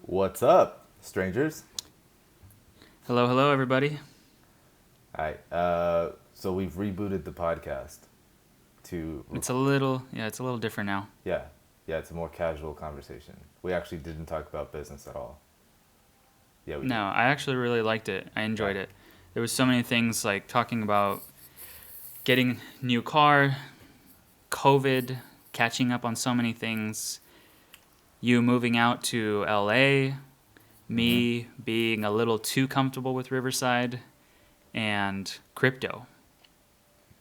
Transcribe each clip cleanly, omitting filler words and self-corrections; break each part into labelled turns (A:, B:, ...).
A: What's up, strangers?
B: Hello, everybody.
A: All right. So we've rebooted the podcast to,
B: It's a little different now.
A: yeah, yeah, it's a more casual conversation. We actually didn't talk about business at all. Yeah, we
B: No,
A: did.
B: I actually really liked it. I
A: Yeah,
B: enjoyed it. There was so many things like talking about getting new car, COVID, catching up on so many things, you moving out to LA,
A: hmm
B: me being a little too comfortable with Riverside, and crypto.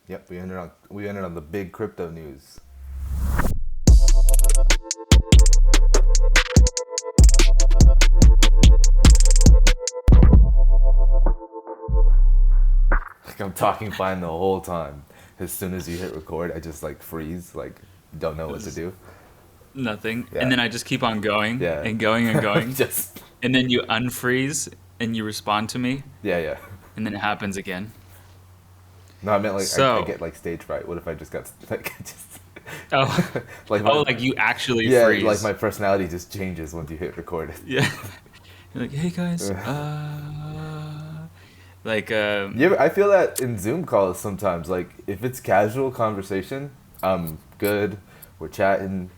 A: Yep. We ended on the big crypto news. Like I'm talking fine the whole time. As soon as you hit record, I just like freeze, like don't know
B: It
A: what to
B: was
A: do.
B: nothing. And
A: Yeah,
B: then I just keep on going
A: yeah.
B: and going and going.
A: Just
B: And then you unfreeze and you respond to me,
A: yeah, yeah.
B: and then it happens again.
A: No, I meant like I
B: So,
A: get like stage fright. What if I just got like just
B: oh,
A: like
B: oh,
A: my
B: like you actually
A: yeah, like
B: freeze.
A: my personality just changes once you hit record.
B: Yeah. You're like, hey guys, like,
A: Yeah, I feel that in Zoom calls sometimes. Like if it's casual conversation, I'm good. We're chatting,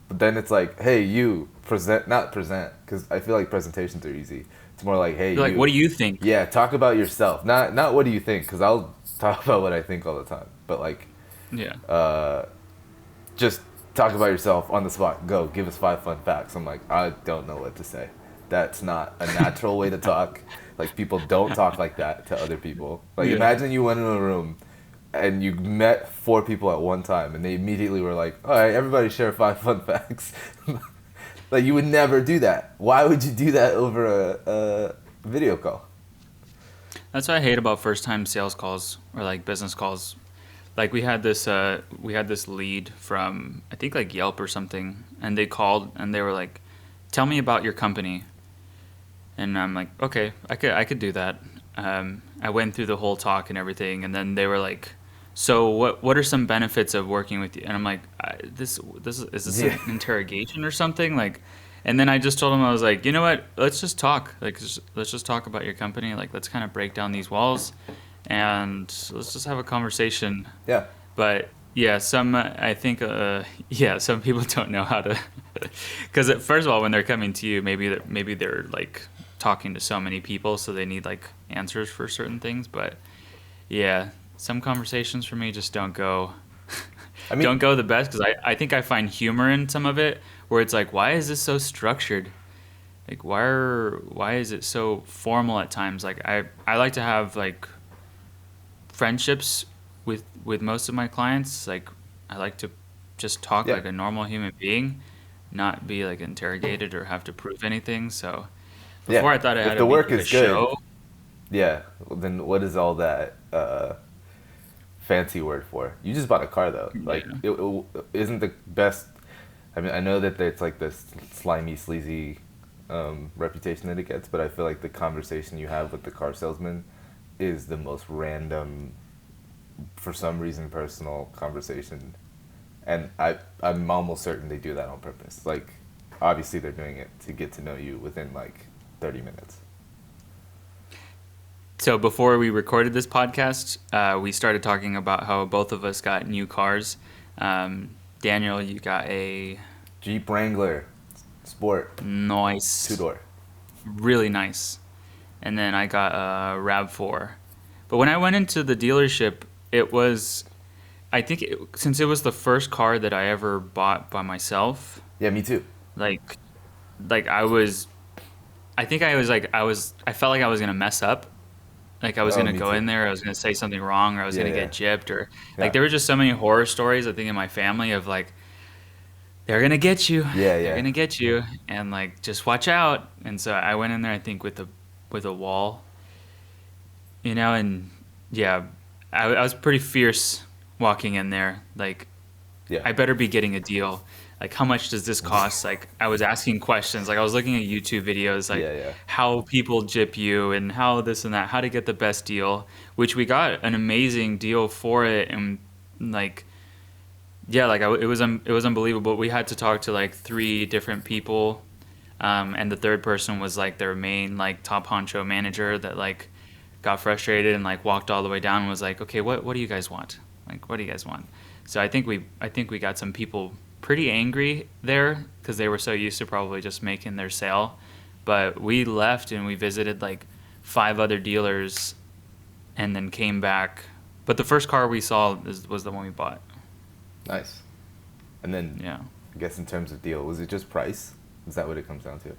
A: but then it's like, hey, you present, not present, because I feel like presentations are easy. It's more like, hey,
B: you're like, what
A: you,
B: do you think?
A: yeah, talk about yourself. Not what do you think, because I'll talk about what I think all the time. But like,
B: Yeah.
A: uh, just talk about yourself on the spot. Go, give us 5 fun facts. I'm like, I don't know what to say. That's not a natural way to talk. Like people don't talk like that to other people. Like
B: Yeah.
A: imagine you went in a room and you met 4 people at one time and they immediately were like, all right, everybody share 5 fun facts. Like you would never do that. Why would you do that over a video call?
B: That's what I hate about first time sales calls or like business calls. Like we had this lead from I think like Yelp or something, and they called and they were like, "Tell me about your company." And I'm like, "Okay, I could do that." I went through the whole talk and everything, and then they were like, "So what are some benefits of working with you?" And I'm like, is this
A: Yeah.
B: an interrogation or something?" Like, and then I just told them I was like, "You know what? Let's just talk. Like, let's just talk about your company. Like, let's kind of break down these walls, and let's just have a conversation."
A: Yeah.
B: But yeah, I think yeah, some people don't know how to because first of all, when they're coming to you, maybe they're like talking to so many people, so they need like answers for certain things. But yeah, some conversations for me just don't go
A: I mean,
B: don't go the best because I think I find humor in some of it where it's like, why is this so structured? Like why is it so formal at times? Like I like to have like friendships with most of my clients. Like I like to just talk
A: yeah.
B: like a normal human being, not be like interrogated or have to prove anything. So
A: Yeah.
B: before I thought it had
A: If
B: to
A: the
B: be
A: work
B: like a
A: is good,
B: show.
A: yeah, then what is all that fancy word for? You just bought a car though. Like,
B: Yeah.
A: it isn't the best. I mean, I know that it's like this slimy, sleazy reputation that it gets, but I feel like the conversation you have with the car salesman is the most random, for some reason, personal conversation. And I'm almost certain they do that on purpose. Like, obviously, they're doing it to get to know you within like 30 minutes.
B: So before we recorded this podcast, we started talking about how both of us got new cars. Daniel, you got a
A: Jeep Wrangler Sport, two
B: nice,
A: door.
B: really nice, and then I got a Rav4. But when I went into the dealership, it was I think since it was the first car that I ever bought by myself,
A: Yeah, me too.
B: like like I think I felt like I was gonna mess up. Like I was
A: Oh,
B: gonna
A: me
B: go
A: too.
B: in there, I was gonna say something wrong, or I was
A: Yeah,
B: gonna
A: yeah,
B: get gypped, or like
A: yeah,
B: there were just so many horror stories I think in my family of like they're gonna get you,
A: yeah,
B: they're
A: yeah.
B: gonna get you, and like just watch out. And so I went in there I think with a wall, and yeah, I was pretty fierce walking in there. Like
A: Yeah.
B: I better be getting a deal. Like, how much does this cost? Like, I was asking questions. Like, I was looking at YouTube videos, like
A: Yeah, yeah.
B: how people jip you and how this and that, how to get the best deal, which we got an amazing deal for it. And like, yeah, like it was unbelievable. We had to talk to like three different people And the third person was like their main like top honcho manager that like got frustrated and like walked all the way down and was like, okay, what do you guys want? Like, what do you guys want? So I think we got some people pretty angry there because they were so used to probably just making their sale. But we left and we visited like five other dealers and then came back. But the first car we saw was the one we bought.
A: Nice. And then
B: Yeah.
A: I guess in terms of deal, was it just price? Is that what it comes down to?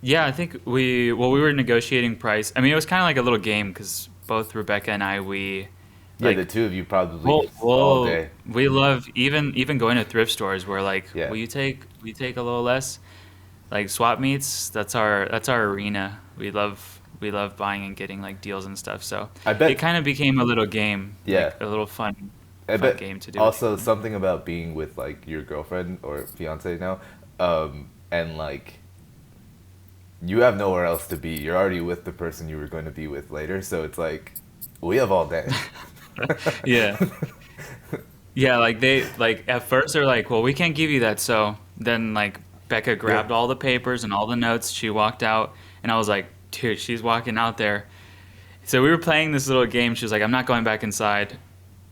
B: Yeah, I think we were negotiating price. I mean, it was kind of like a little game because both Rebecca and I, we
A: Yeah, the
B: like,
A: two of you
B: well,
A: probably all
B: well,
A: day.
B: we love even going to thrift stores where like,
A: Yeah.
B: will you take a little less? Like swap meets, that's our arena. We love buying and getting like deals and stuff. So
A: I
B: it
A: bet.
B: kind of became a little game,
A: Yeah.
B: like a little fun
A: I
B: fun
A: bet
B: game to do with
A: also
B: people.
A: something about being with like your girlfriend or fiance now, and like you have nowhere else to be. You're already with the person you were going to be with later, so it's like we have all day.
B: Yeah. Yeah, like they like at first they're like, "Well, we can't give you that." So then like Becca
A: Yeah.
B: grabbed all the papers and all the notes. She walked out, and I was like, "Dude, she's walking out there." So we were playing this little game. She was like, "I'm not going back inside."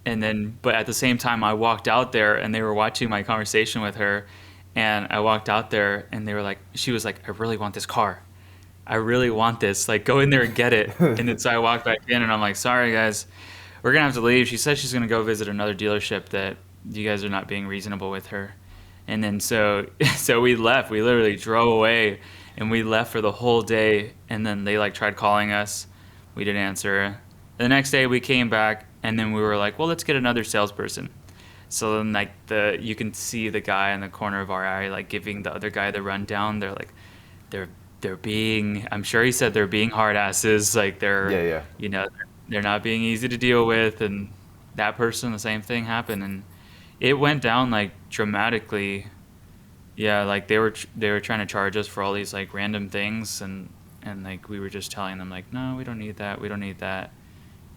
B: And then, but at the same time, I walked out there, and they were watching my conversation with her. And I walked out there, and they were like, she was like, "I really want this car. I really want this. Like, go in there and get it." And then so I walked back in, and I'm like, "Sorry, guys, we're gonna have to leave." She said she's gonna go visit another dealership that you guys are not being reasonable with her. And then so so we left. We literally drove away, and we left for the whole day. And then they like tried calling us. We didn't answer. The next day we came back, and then we were like, "Well, let's get another salesperson." So then like you can see the guy in the corner of our eye like giving the other guy the rundown. They're they're being, I'm sure he said they're being hard asses, like
A: Yeah, yeah.
B: you know they're not being easy to deal with. And that person, the same thing happened, and it went down like dramatically. Yeah, like they were trying to charge us for all these like random things, and like we were just telling them like, no, we don't need that, we don't need that.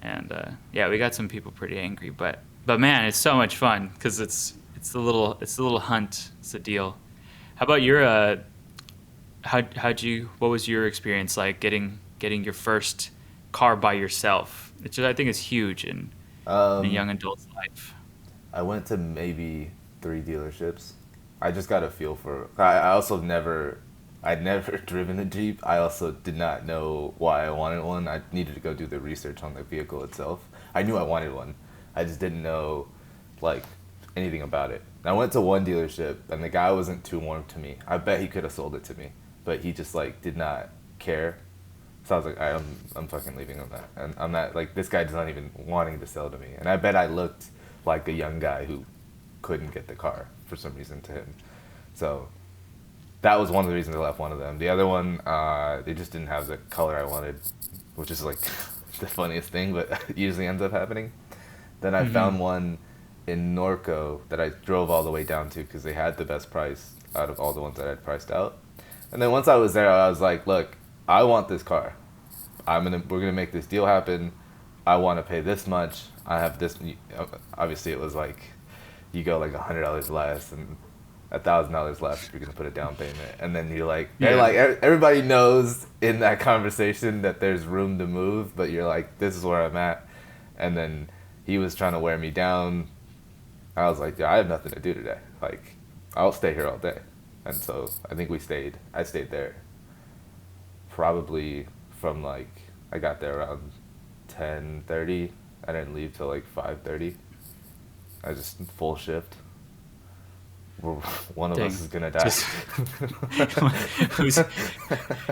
B: And yeah, we got some people pretty angry, but man, it's so much fun because it's the little hunt, it's the deal. How about your what was your experience like getting your first car by yourself, which I think is huge in a
A: Um,
B: young adult's life.
A: I went to maybe three dealerships. I just got a feel for. I also never, I'd never driven a Jeep. I also did not know why I wanted one. I needed to go do the research on the vehicle itself. I knew I wanted one. I just didn't know, like, anything about it. I went to one dealership and the guy wasn't too warm to me. I bet he could have sold it to me, but he just like did not care. So I was like, I'm fucking leaving on that. And I'm not like this guy is not even wanting to sell to me. And I bet I looked like a young guy who couldn't get the car for some reason to him. So that was one of the reasons I left one of them. The other one, they just didn't have the color I wanted, which is like the funniest thing, but it usually ends up happening. Then I
B: Hmm.
A: found one in Norco that I drove all the way down to because they had the best price out of all the ones that I'd priced out. And then once I was there, I was like, look, I want this car. We're gonna make this deal happen. I want to pay this much. I have this. Obviously, it was like you go like $100 less and $1,000 less if you're gonna put a down payment, and then you're like, and
B: Yeah.
A: like everybody knows in that conversation that there's room to move, but you're like, this is where I'm at, and then he was trying to wear me down. I was like, yeah, I have nothing to do today. Like, I'll stay here all day, and so I think we stayed. I stayed there probably from like I got there around 10:30. I didn't leave till like 5:30. I just full shift. We're- One of us
B: Dang.
A: is gonna die.
B: Just who's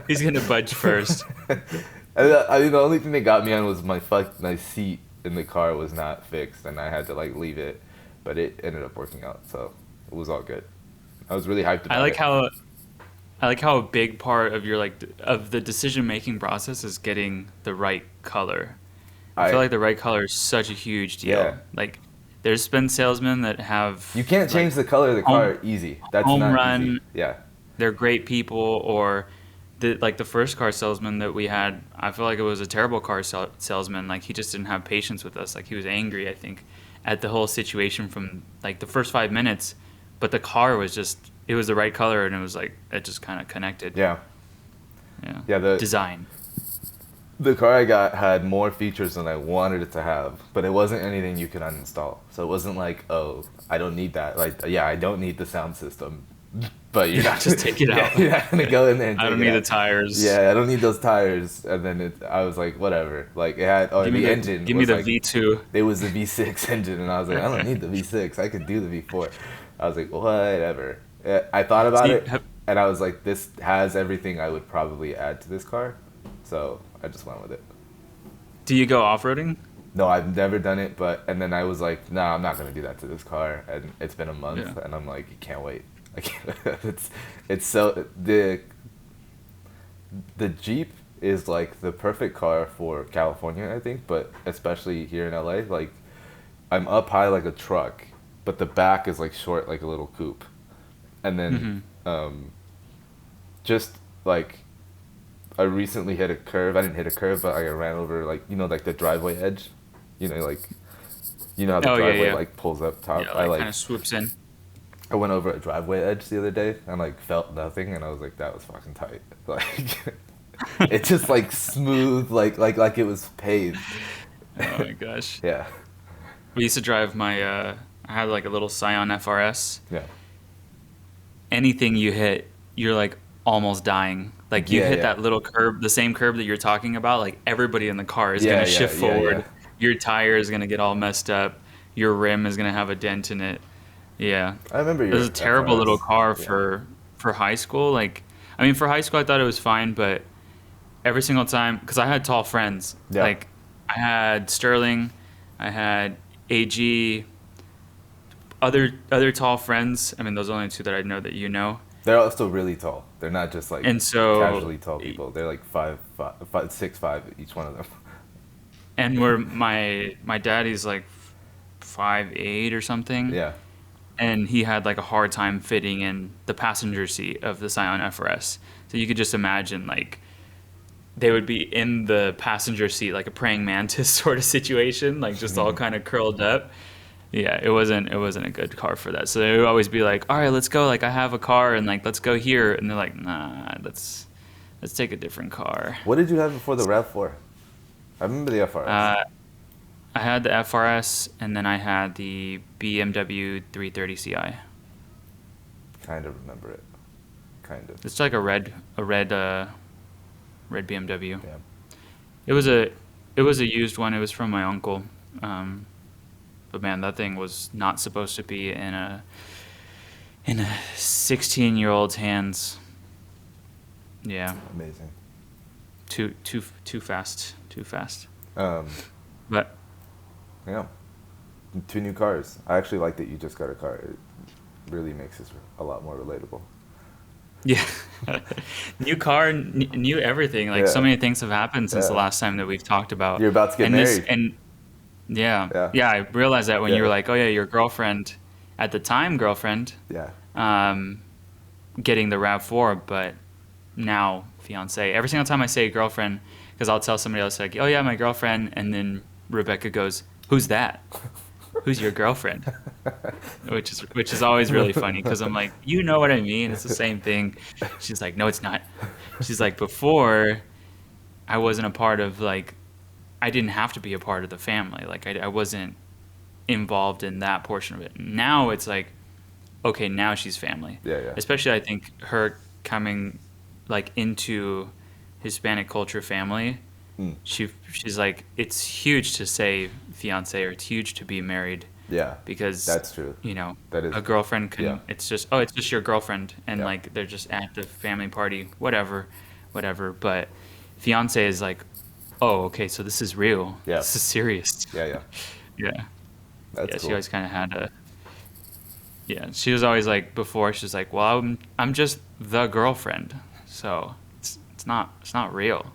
B: who's gonna budge first?
A: I mean, the only thing that got me on was my seat in the car was not fixed, and I had to like leave it, but it ended up working out, so it was all good. I was really hyped
B: I
A: about
B: like
A: it.
B: how I like how a big part of your like of the decision making process is getting the right color. I feel
A: I
B: like the right color is such a huge deal.
A: Yeah,
B: Like there's been salesmen that
A: you
B: have
A: can't change
B: like
A: the color of the
B: home
A: car easy. That's
B: home
A: not easy.
B: run,
A: Yeah,
B: they're great people, or the first car salesman that we had, I feel like it was a terrible salesman. Like he just didn't have patience with us. Like he was angry, I think, at the whole situation from like the first 5 minutes, but the car was just it was the right color, and it was like it just kind of connected.
A: Yeah.
B: Yeah.
A: Yeah,
B: Design.
A: the car I got had more features than I wanted it to have, but it wasn't anything you could uninstall. So it wasn't like, oh, I don't need that. Like, yeah, I don't need the sound system, but you're not
B: Just take it
A: yeah,
B: out.
A: you're not gonna go in there and
B: I
A: take
B: don't
A: it
B: need the
A: out.
B: tires.
A: Yeah, I don't need those tires. And then I was like, whatever. Like it had, or
B: Give me
A: the
B: the
A: engine
B: give me
A: was
B: the
A: like,
B: V2.
A: it was the V6 engine, and I was like, I don't need the V6. I could do the V4. I was like, whatever. I thought about
B: See,
A: it, and I was like, this has everything I would probably add to this car, so I just went with it.
B: Do you go off-roading?
A: No, I've never done it, and then I was like, no, I'm not gonna do that to this car, and it's been a month,
B: Yeah.
A: and I'm like, I can't wait. I can't. It's so the Jeep is like the perfect car for California, I think, but especially here in LA, like I'm up high like a truck, but the back is like short like a little coupe, and then just like I recently hit a curve. I didn't hit a curve, but I ran over like like the driveway edge, like how the
B: Oh, yeah,
A: driveway
B: yeah.
A: like pulls up top.
B: Yeah,
A: I
B: like
A: like
B: kind of swoops in.
A: I went over a driveway edge the other day and like felt nothing, and I was like, that was fucking tight. Like it's just like smooth, like it was paved.
B: Oh my gosh.
A: Yeah,
B: We used to drive my I had like a little Scion FRS.
A: yeah,
B: Anything you hit, you're like almost dying. Like you
A: Yeah,
B: hit
A: yeah.
B: that little curb, the same curb that you're talking about, like everybody in the car is
A: Yeah,
B: gonna
A: yeah,
B: shift
A: yeah,
B: forward.
A: yeah.
B: Your tire is gonna get all messed up. Your rim is gonna have a dent in it. Yeah.
A: I remember
B: It
A: your
B: was a terrible
A: FRS.
B: little car
A: Yeah,
B: for high school. Like, I mean, for high school, I thought it was fine, but every single time, because I had tall friends.
A: Yeah.
B: Like, I had Sterling, I had AG, other tall friends. I mean, those are the only two that I know that you know.
A: they're also really tall. They're not just like
B: And so,
A: casually tall people. They're like 6'5", each one of them.
B: and where my daddy's like 5'8" or something.
A: Yeah,
B: And he had like a hard time fitting in the passenger seat of the Scion FRS. So you could just imagine like they would be in the passenger seat like a praying mantis sort of situation, like just all kind of curled up. Yeah, it wasn't a good car for that. So they would always be like, "All right, let's go. Like I have a car, and like let's go here." And they're like, "Nah, let's take a different car."
A: what did you have before the RAV4? I remember the FRS.
B: I had the FRS, and then I had the BMW 330 Ci.
A: Kind of remember it. Kind of.
B: It's like a red BMW.
A: Yeah.
B: It was a used one. It was from my uncle. But man, that thing was not supposed to be in a 16-year-old's hands. Yeah,
A: Amazing.
B: too fast, too fast.
A: Um,
B: But
A: yeah. 2 new cars. I actually like that you just got a car. It really makes this a lot more relatable.
B: yeah, new car, new everything. Like so
A: Yeah.
B: many things have happened since the
A: Yeah.
B: last time that we've talked about.
A: You're about to get
B: and
A: married.
B: And yeah,
A: Yeah.
B: yeah, I realized that when you
A: Yeah.
B: were like, oh yeah, your girlfriend, at the time girlfriend,
A: Yeah.
B: getting the RAV4, but now fiance. Every single time I say girlfriend, because I'll tell somebody else like, oh yeah, my girlfriend, and then Rebecca goes, who's that? Who's your girlfriend? Which is always really funny because I'm like, you know what I mean? It's the same thing. She's like, no, it's not. She's like, before, I wasn't a part of like, I didn't have to be a part of the family. Like I wasn't involved in that portion of it. Now it's like, okay, now she's family.
A: Yeah, yeah.
B: Especially I think her coming like into Hispanic culture family. She's like, it's huge to say fiance or it's huge to be married
A: Yeah.
B: because
A: That's true. That is
B: a girlfriend can
A: yeah.
B: it's just your girlfriend and
A: Yeah.
B: like they're just at the family party whatever but fiance is like, oh okay, so this is real.
A: Yeah.
B: This is serious.
A: Yeah, yeah.
B: Yeah.
A: That's
B: Yeah,
A: cool.
B: she always kind of had a yeah, she was always like, before she's like, well, I'm just the girlfriend, so it's not real.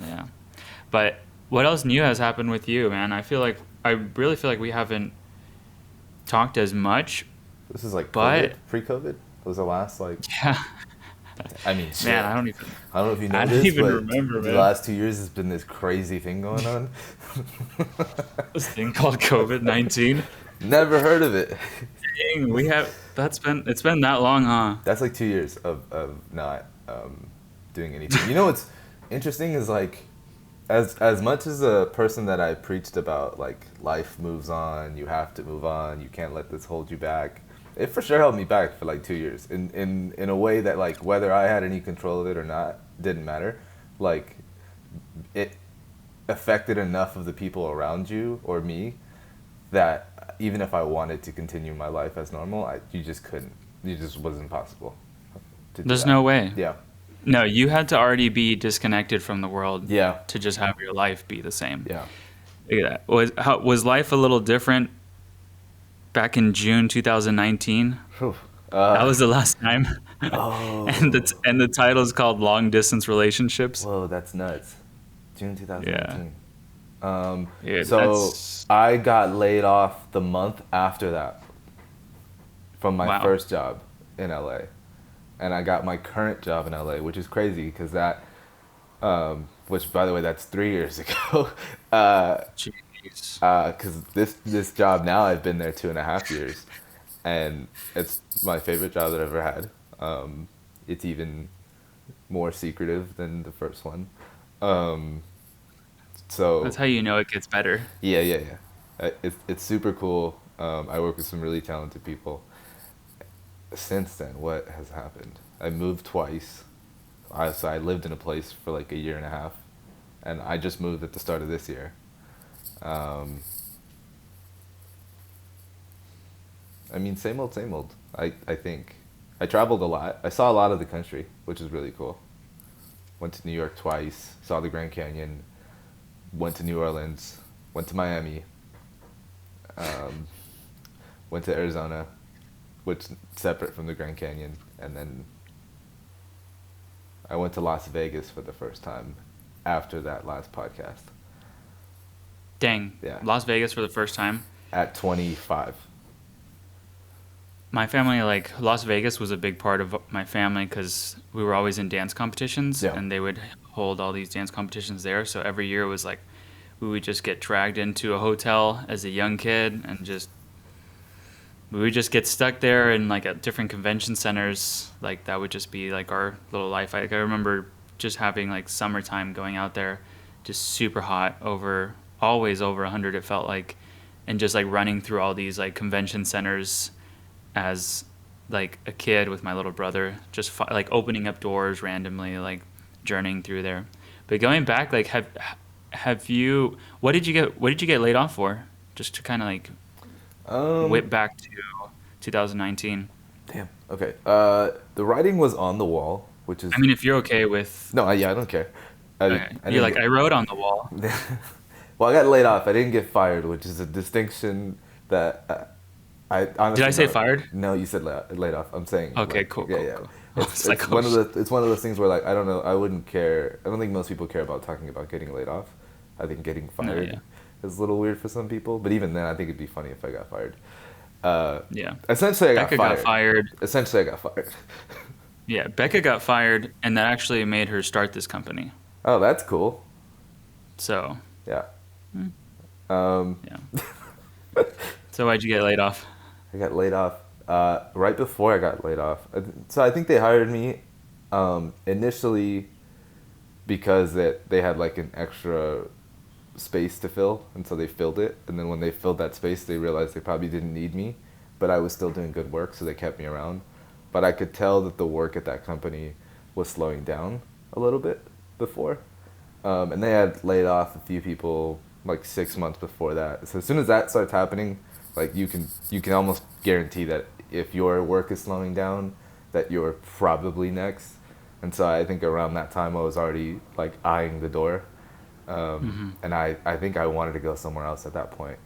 B: Yeah. But what else new has happened with you, man? I really feel like we haven't talked as much.
A: This is like
B: But-
A: COVID, pre-COVID? Was the last like?
B: Yeah.
A: I mean, shit.
B: Man, I don't even
A: I don't know if you know
B: I don't
A: this,
B: even
A: but
B: remember,
A: the
B: man.
A: last 2 years has been this crazy thing going on.
B: this thing called COVID-19.
A: Never heard of it.
B: Dang, we have it's been that long, huh?
A: That's like 2 years of not doing anything. You know what's interesting is like, as much as a person that I preached about, like life moves on, you have to move on, you can't let this hold you back. It for sure held me back for like 2 years in a way that, like, whether I had any control of it or not didn't matter. Like, it affected enough of the people around you or me that even if I wanted to continue my life as normal, you just couldn't. It just wasn't possible to do
B: There's
A: that.
B: no way.
A: Yeah.
B: No, you had to already be disconnected from the world
A: Yeah.
B: to just have your life be the same.
A: Yeah.
B: Yeah. Was life a little different back in June 2019?
A: Whew.
B: That
A: Uh,
B: was the last time.
A: oh.
B: And the title is called Long Distance Relationships.
A: Whoa, that's nuts. June
B: Yeah.
A: 2019.
B: Yeah,
A: So
B: that's
A: I got laid off the month after that from my
B: wow.
A: first job in LA. And I got my current job in LA, which is crazy because which by the way, that's 3 years ago.
B: Jeez.
A: Because this job now, I've been there 2.5 years, and it's my favorite job that I've ever had. It's even more secretive than the first one. Um,
B: That's
A: so
B: how you know it gets better.
A: yeah, yeah, yeah. It's super cool. I work with some really talented people. Since then, what has happened? I moved twice. So I lived in a place for like a year and a half, and I just moved at the start of this year. Um, I mean, same old, same old. I think. I traveled a lot. I saw a lot of the country, which is really cool. Went to New York twice, saw the Grand Canyon, went to New Orleans, went to Miami, um, went to Arizona, which separate from the Grand Canyon, and then I went to Las Vegas for the first time after that last podcast.
B: Dang.
A: Yeah,
B: Las Vegas for the first time.
A: at 25.
B: My family, like Las Vegas was a big part of my family because we were always in dance competitions
A: Yeah.
B: and they would hold all these dance competitions there. So every year was like we would just get dragged into a hotel as a young kid and just we would just get stuck there and like at different convention centers. Like that would just be like our little life. Like I remember just having like summertime going out there, just super hot over always over 100 it felt like, and just like running through all these like convention centers as like a kid with my little brother, just like opening up doors randomly, like journeying through there. But going back, like have you what did you get laid off for? Just to kind of like whip
A: Um,
B: back to 2019.
A: Damn. Okay. The writing was on the wall, which
B: I
A: is
B: mean, if you're okay with
A: no. Yeah, I don't care.
B: okay,
A: I
B: you're
A: didn't
B: like I
A: get.
B: wrote on the wall.
A: Well, I got laid off. I didn't get fired, which is a distinction that I
B: Did I
A: honestly
B: say
A: don't.
B: fired?
A: No, you said laid off. I'm saying
B: Okay,
A: like,
B: cool,
A: yeah,
B: cool,
A: yeah.
B: cool.
A: It's
B: It's like
A: it's
B: oh
A: one of the it's one of those things where, like, I don't know. I wouldn't care. I don't think most people care about talking about getting laid off. I think getting
B: no,
A: fired
B: yeah,
A: is a little weird for some people. But even then, I think it'd be funny if I got fired.
B: yeah.
A: Essentially, I got
B: Becca got
A: fired.
B: fired.
A: Essentially, I got fired.
B: Yeah, Becca got fired, and that actually made her start this company.
A: Oh, that's cool.
B: So
A: Yeah.
B: mm,
A: Um,
B: yeah. So why'd you get laid off?
A: I got laid off right before I got laid off. So I think they hired me initially because they had like an extra space to fill, and so they filled it. And then when they filled that space, they realized they probably didn't need me, but I was still doing good work, so they kept me around. But I could tell that the work at that company was slowing down a little bit before. And they had laid off a few people like 6 months before that. So as soon as that starts happening, like you can almost guarantee that if your work is slowing down, that you're probably next. And so I think around that time I was already like eyeing the door,
B: Hmm.
A: and I think I wanted to go somewhere else at that point.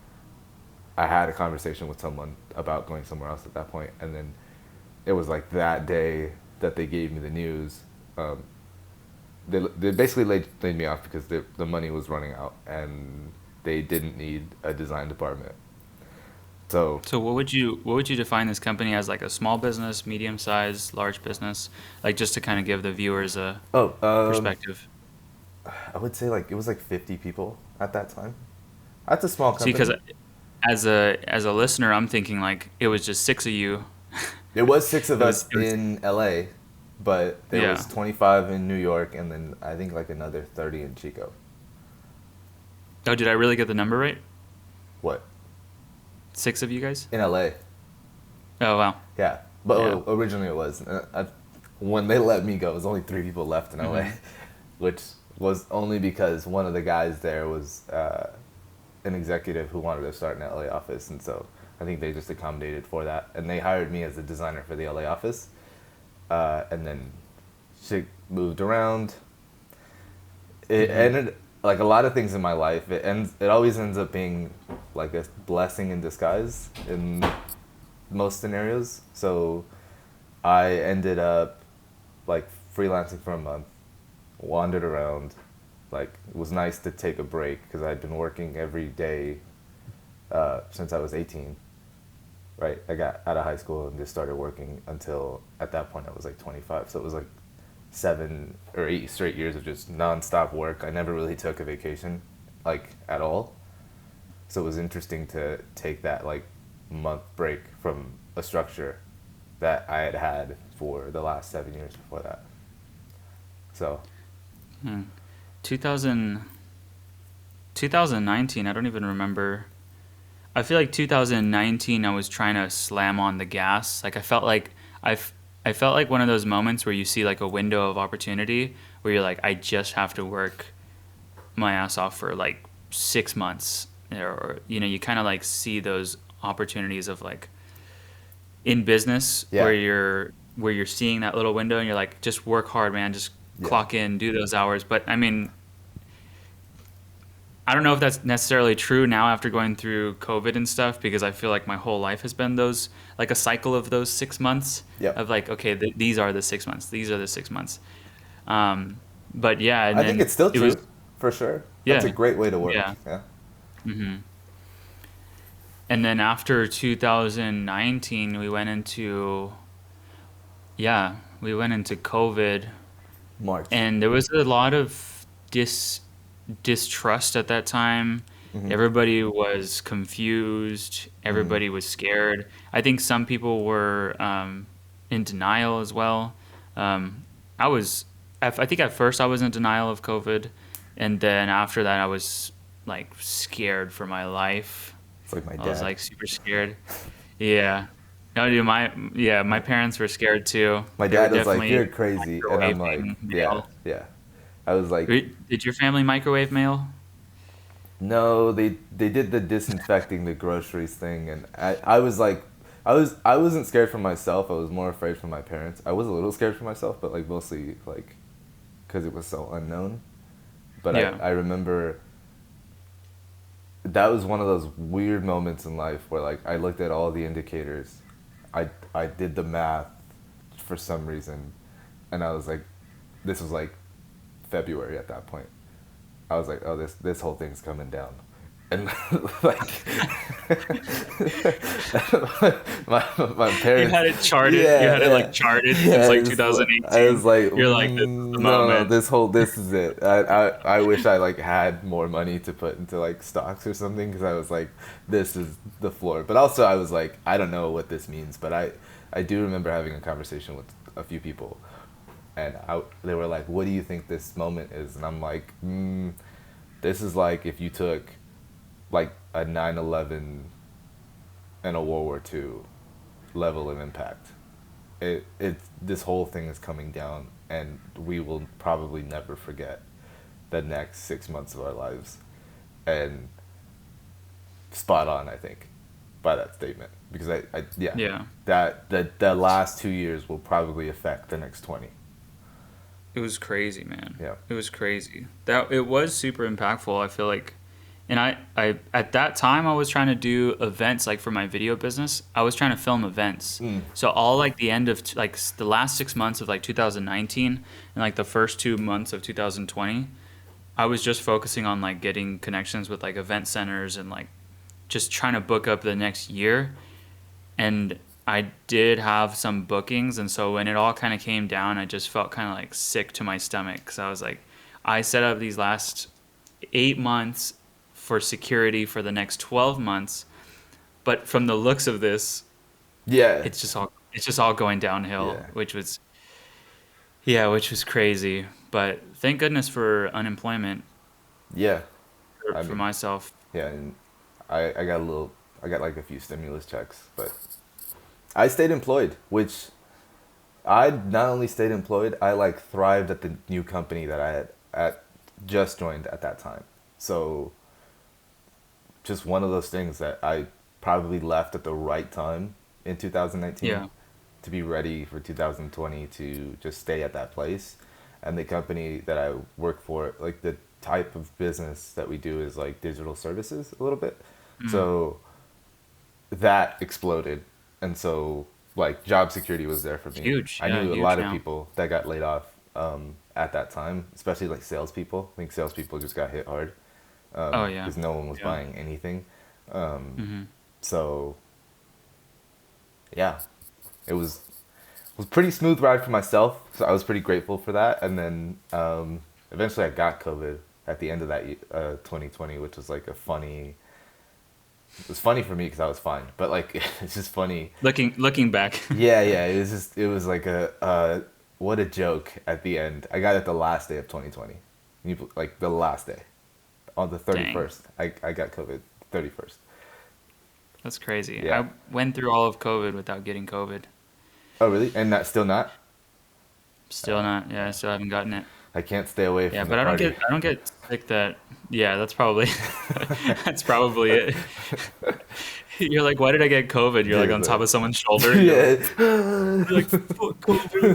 A: I had a conversation with someone about going somewhere else at that point, and then it was like that day that they gave me the news. Um, they basically laid me off because the money was running out and they didn't need a design department. So,
B: So what would you define this company as? Like a small business, medium size, large business? Like just to kind of give the viewers a
A: oh,
B: perspective.
A: I would say like it was like 50 people at that time. That's a small
B: See, because
A: company.
B: as a listener, I'm thinking like it was just six of you.
A: There was six of us
B: It was
A: in LA, but there was
B: yeah.
A: 25 in New York, and then I think like another 30 in Chico.
B: Oh, did I really get the number right?
A: What?
B: Six of you guys?
A: In LA.
B: Oh wow.
A: Yeah. But
B: Yeah.
A: originally it was. When they let me go, it was only three people left in LA,
B: Hmm.
A: which was only because one of the guys there was an executive who wanted to start an LA office, and so I think they just accommodated for that, and they hired me as a designer for the LA office, and then she moved around. It
B: Hmm.
A: ended like a lot of things in my life. It always ends up being like a blessing in disguise in most scenarios. So I ended up like freelancing for a month, wandered around. Like it was nice to take a break because I'd been working every day since I was 18. Right, I got out of high school and just started working until at that point I was like 25. So it was like 7 or 8 straight years of just nonstop work. I never really took a vacation, like at all. So it was interesting to take that like month break from a structure that I had had for the last 7 years before that. So
B: 2000, 2019, I don't even remember. I feel like 2019 I was trying to slam on the gas. Like I felt like one of those moments where you see like a window of opportunity where you're like I just have to work my ass off for like 6 months, or you kind of like see those opportunities of like in business
A: yeah,
B: where you're seeing that little window and you're like just work hard, man, just
A: yeah,
B: clock in, do those hours. But I mean, I don't know if that's necessarily true now after going through COVID and stuff, because I feel like my whole life has been those, like a cycle of those 6 months
A: yep.
B: of like, okay, these are the 6 months, these are the 6 months. Um, but yeah, and
A: I think
B: then
A: it's still
B: it was,
A: true, for sure. That's a
B: yeah,
A: great way to work.
B: yeah.
A: Yeah.
B: Hmm. And then after 2019, we went into COVID,
A: March.
B: and there was a lot of distrust at that time.
A: Mm-hmm.
B: Everybody was confused.
A: Mm-hmm.
B: Everybody was scared. I think some people were in denial as well. Um, I was, I think at first I was in denial of COVID, and then after that I was like scared for my life.
A: It's like my
B: I was
A: dad.
B: like super scared. Yeah. No, dude, my parents were scared too.
A: My
B: They were
A: dad was like,
B: definitely
A: "You're crazy," and I'm like,
B: microwaving
A: "Yeah,
B: mail.
A: yeah." I was like,
B: Did your family microwave mail?
A: "No." They did the disinfecting the groceries thing, and I was like, I wasn't scared for myself. I was more afraid for my parents. I was a little scared for myself, but like mostly like because it was so unknown. But
B: Yeah.
A: I remember that was one of those weird moments in life where like I looked at all the indicators, I did the math for some reason, and I was like, this was like February at that point. I was like, oh, this whole thing's coming down, and like my
B: You
A: parents,
B: had it charted. You
A: yeah,
B: had it like
A: yeah,
B: charted
A: yeah.
B: since like 2018.
A: I was like,
B: You're like, this is the
A: no,
B: moment.
A: this is it. I wish I like had more money to put into like stocks or something because I was like, this is the floor. But also I was like, I don't know what this means, but I do remember having a conversation with a few people, and they were like, what do you think this moment is? And I'm like, this is like if you took like a 9/11 and a World War II level of impact. It this whole thing is coming down, and we will probably never forget the next 6 months of our lives. And spot on, I think, by that statement because I yeah,
B: Yeah.
A: the last 2 years will probably affect the next 20.
B: It was crazy, man.
A: Yeah.
B: It was crazy. That it was super impactful. I feel like, and I at that time I was trying to do events like for my video business. I was trying to film events.
A: Mm.
B: So all like the end of the last 6 months of like 2019 and like the first 2 months of 2020, I was just focusing on like getting connections with like event centers and like just trying to book up the next year. And I did have some bookings, and so when it all kind of came down, I just felt kind of like sick to my stomach because I was like, I set up these last 8 months for security for the next 12 months, but from the looks of this,
A: Yeah,
B: it's just all going downhill,
A: yeah,
B: which was crazy. But thank goodness for unemployment
A: yeah. I
B: for
A: mean,
B: myself.
A: yeah, and I got a little, I got like a few stimulus checks, but I stayed employed, which I not only stayed employed, I like thrived at the new company that I had at just joined at that time. So just one of those things that I probably left at the right time in 2019
B: Yeah.
A: to be ready for 2020 to just stay at that place. And the company that I work for, like the type of business that we do is like digital services a little bit.
B: Mm.
A: So that exploded. And so like job security was there for me.
B: Huge.
A: I
B: Yeah,
A: knew a
B: huge
A: lot of
B: now.
A: people that got laid off at that time, especially like salespeople. I think salespeople just got hit hard
B: Oh yeah.
A: because no one was
B: Yeah.
A: buying anything.
B: Hmm.
A: So yeah, it was pretty smooth ride for myself. So I was pretty grateful for that. And then eventually I got COVID at the end of that 2020, which was like a funny. It was funny for me because I was fine, but like it's just funny.
B: Looking back.
A: Yeah, yeah. It was like a what a joke at the end. I got it the last day of 2020. Like the last day on the
B: Dang.
A: 31st. I got COVID 31st.
B: That's crazy.
A: Yeah.
B: I went through all of COVID without getting COVID.
A: Oh really? And that still not?
B: Still not. Yeah, I still haven't gotten it.
A: I can't stay away
B: Yeah,
A: from the
B: but
A: party.
B: I don't get sick that. Yeah, that's probably that's probably it. You're like, why did I get COVID? You're like
A: Dude,
B: on top
A: like,
B: of someone's shoulder, and
A: yeah.
B: you're like, fuck COVID.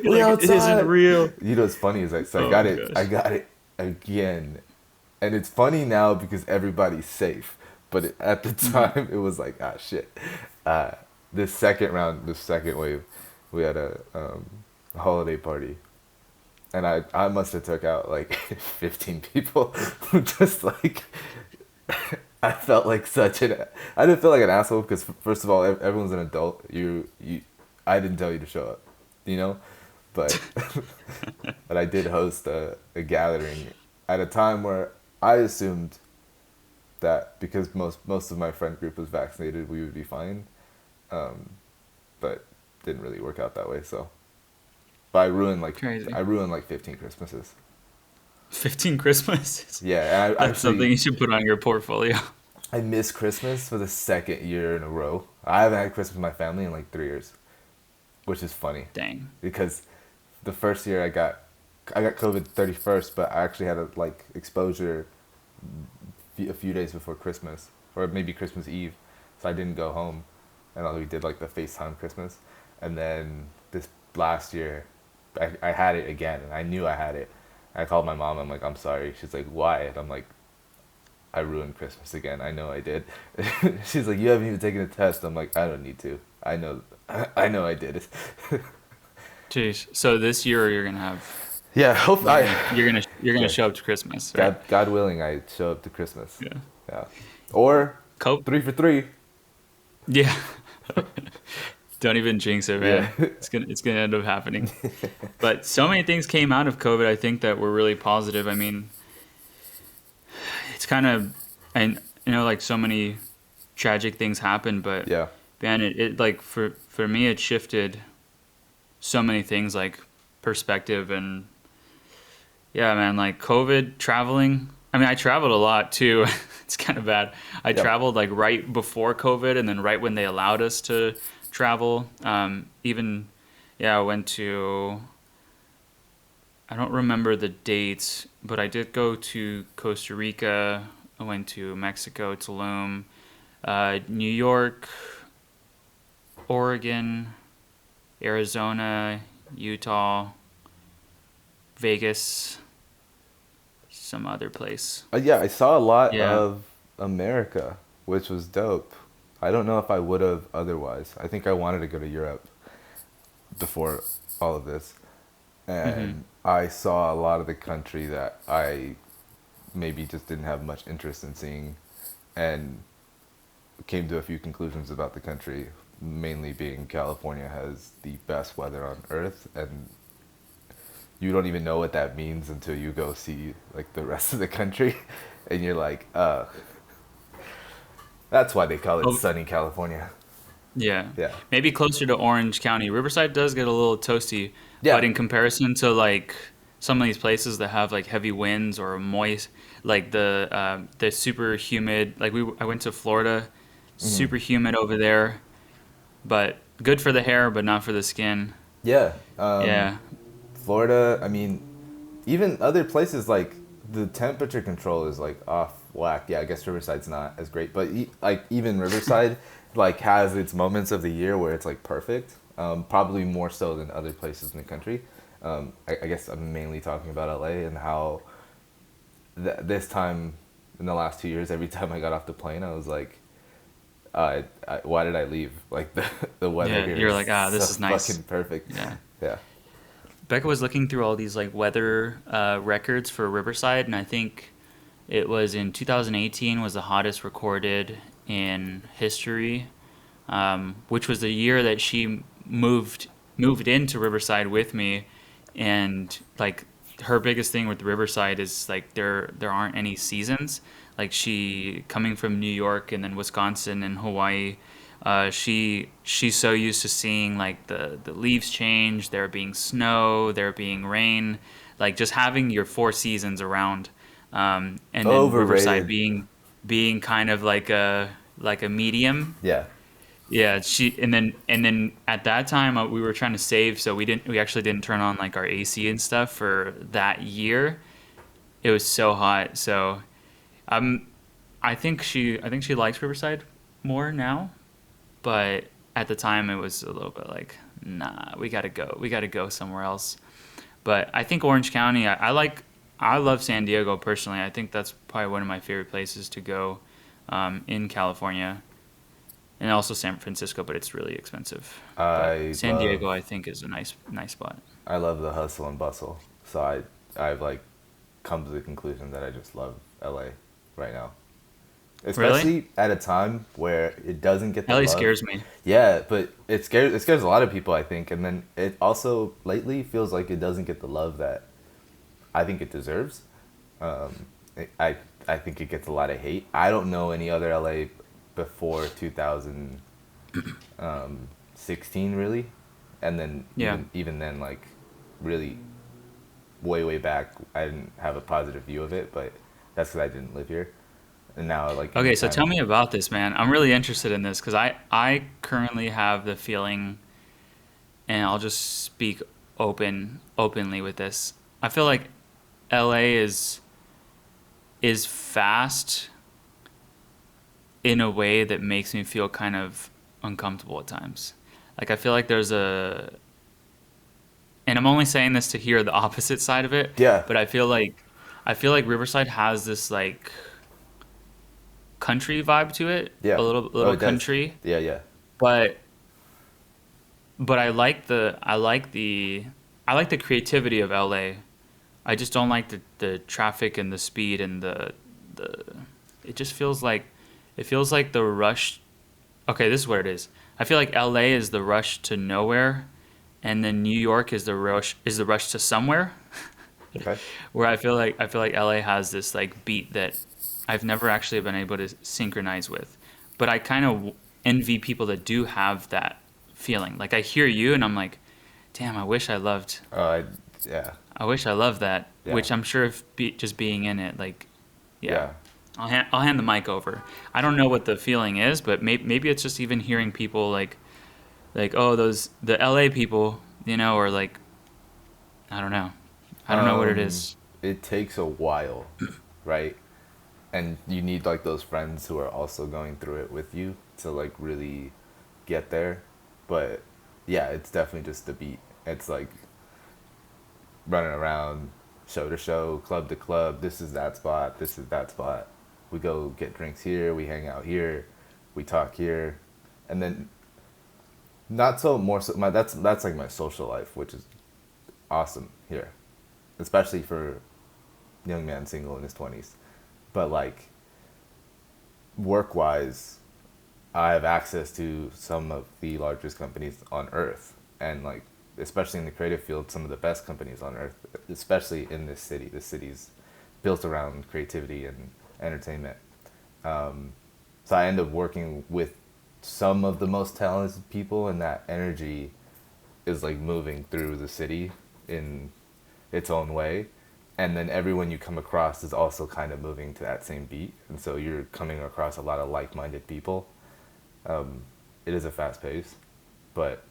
B: You're
A: We
B: like, it isn't
A: outside.
B: real.
A: You know what's funny is like so I
B: Oh
A: got
B: my
A: it. I
B: gosh.
A: got it again, and it's funny now because everybody's safe. But at the
B: Hmm.
A: time, it was like ah shit. Uh, this second round, this second wave, we had a holiday party, and I must have took out like 15 people. Just like I felt like such an I didn't feel like an asshole because first of all everyone's an adult. You I didn't tell you to show up, you know, but but I did host a gathering at a time where I assumed that because most of my friend group was vaccinated we would be fine, um, but didn't really work out that way. So but
B: Crazy.
A: I ruined like 15 Christmases.
B: 15 Christmases.
A: Yeah, and I
B: That's
A: actually
B: something you should put on your portfolio.
A: I missed Christmas for the second year in a row. I haven't had Christmas with my family in like 3 years, which is funny
B: Dang.
A: because the first year I got COVID 31st, but I actually had a like exposure a few days before Christmas or maybe Christmas Eve, so I didn't go home, and we did like the FaceTime Christmas, and then this last year, I had it again, and I knew I had it. I called my mom. I'm like, I'm sorry. She's like, why? And I'm like, I ruined Christmas again. I know I did. She's like, you haven't even taken a test. I'm like, I don't need to. I know, I know I did it.
B: Jeez. So this year
A: Yeah, hope
B: you're gonna
A: yeah,
B: show up to Christmas, right?
A: God willing, I show up to Christmas.
B: Yeah.
A: Yeah, or
B: Cope.
A: 3 for 3.
B: Yeah. Don't even jinx it,
A: Yeah,
B: man. It's gonna end up happening. But so many things came out of COVID, I think, that were really positive. I mean, it's kind of, and like so many tragic things happened, but
A: yeah,
B: man, it like for me, it shifted so many things like perspective and yeah, man, like COVID traveling. I mean, I traveled a lot too. It's kind of bad. I
A: yep.
B: traveled like right before COVID and then right when they allowed us to travel. Even, yeah, I went to, I don't remember the dates, but I did go to Costa Rica. I went to Mexico, Tulum, New York, Oregon, Arizona, Utah, Vegas, some other place.
A: Yeah, I saw a lot
B: Yeah.
A: of America, which was dope. I don't know if I would have otherwise. I think I wanted to go to Europe before all of this,
B: Hmm.
A: and I saw a lot of the country that I maybe just didn't have much interest in seeing, and came to a few conclusions about the country, mainly being California has the best weather on earth, and you don't even know what that means until you go see like the rest of the country, and you're like, That's why they call it
B: Oh,
A: sunny California.
B: yeah.
A: Yeah.
B: Maybe closer to Orange County. Riverside does get a little toasty, but
A: Yeah.
B: in comparison to like some of these places that have like heavy winds or moist, like the super humid, like I went to Florida,
A: Hmm.
B: super humid over there, but good for the hair, but not for the skin.
A: Yeah.
B: Yeah.
A: Florida, I mean, even other places like the temperature control is like off whack. Yeah, I guess Riverside's not as great, but like even Riverside like has its moments of the year where it's like perfect. Probably more so than other places in the country. I guess I'm mainly talking about LA and how this time in the last 2 years, every time I got off the plane, I was like, why did I leave? Like the weather
B: Yeah.
A: here
B: You're
A: is
B: like, ah,
A: so
B: this is nice.
A: fucking perfect.
B: Yeah.
A: Yeah.
B: Becca was looking through all these like weather records for Riverside, and I think it was in 2018 was the hottest recorded in history, which was the year that she moved into Riverside with me, and like her biggest thing with Riverside is like there aren't any seasons. Like she coming from New York and then Wisconsin and Hawaii, she's so used to seeing like the leaves change, there being snow, there being rain, like just having your four seasons around, and then Riverside
A: Overrated.
B: being kind of like a medium.
A: Yeah.
B: Yeah, she and then at that time we were trying to save, so we actually didn't turn on like our AC and stuff for that year. It was so hot, so um, I think she likes Riverside more now, but at the time it was a little bit like, nah, we gotta go somewhere else. But I think Orange County, I love San Diego personally. I think that's probably one of my favorite places to go in California, and also San Francisco, but it's really expensive. But
A: I
B: San
A: love
B: Diego, I think, is a nice spot.
A: I love the hustle and bustle. So I've like come to the conclusion that I just love LA right now.
B: Really?
A: Especially at a time where it doesn't get the
B: LA
A: love.
B: scares me.
A: Yeah, but it scares a lot of people, I think, and then it also lately feels like it doesn't get the love that I think it deserves. Um, I think it gets a lot of hate. I don't know any other LA before 2016 really, and then
B: Yeah.
A: even then like really way back I didn't have a positive view of it, but that's because I didn't live here. And now like
B: Okay, so tell
A: anytime,
B: me about this, man. I'm really interested in this because I currently have the feeling, and I'll just speak openly with this. I feel like LA is fast in a way that makes me feel kind of uncomfortable at times. Like I feel like there's a, and I'm only saying this to hear the opposite side of it,
A: yeah,
B: but I feel like Riverside has this like country vibe to it,
A: yeah,
B: a
A: oh
B: little
A: it does,
B: country,
A: yeah, yeah,
B: but I like the creativity of LA. I just don't like the traffic and the speed and the it just feels like the rush. Okay, this is what it is. I feel like LA is the rush to nowhere, and then New York is the rush to somewhere.
A: okay.
B: Where I feel like LA has this like beat that I've never actually been able to synchronize with. But I kind of envy people that do have that feeling. Like I hear you and I'm like, damn,
A: Uh, yeah,
B: I wish I loved that.
A: yeah,
B: Which I'm sure if just being in it, like, yeah,
A: yeah.
B: I'll hand the mic over. I don't know what the feeling is, but maybe it's just even hearing people like oh those the LA people, you know, or like I don't know, I don't know what it
A: Um,
B: is.
A: it takes a while, right? And you need like those friends who are also going through it with you to like really get there. But yeah, it's definitely just the beat. It's like running around show to show, club to club. This is that spot. This is that spot. We go get drinks here. We hang out here. We talk here, and then not so more so. That's like my social life, which is awesome here, especially for young man single in his 20s. But like work wise, I have access to some of the largest companies on earth, and like especially in the creative field, some of the best companies on earth, especially in this city. This city's built around creativity and entertainment. So I end up working with some of the most talented people, and that energy is like moving through the city in its own way. And then everyone you come across is also kind of moving to that same beat. And so you're coming across a lot of like minded people. It is a fast pace, but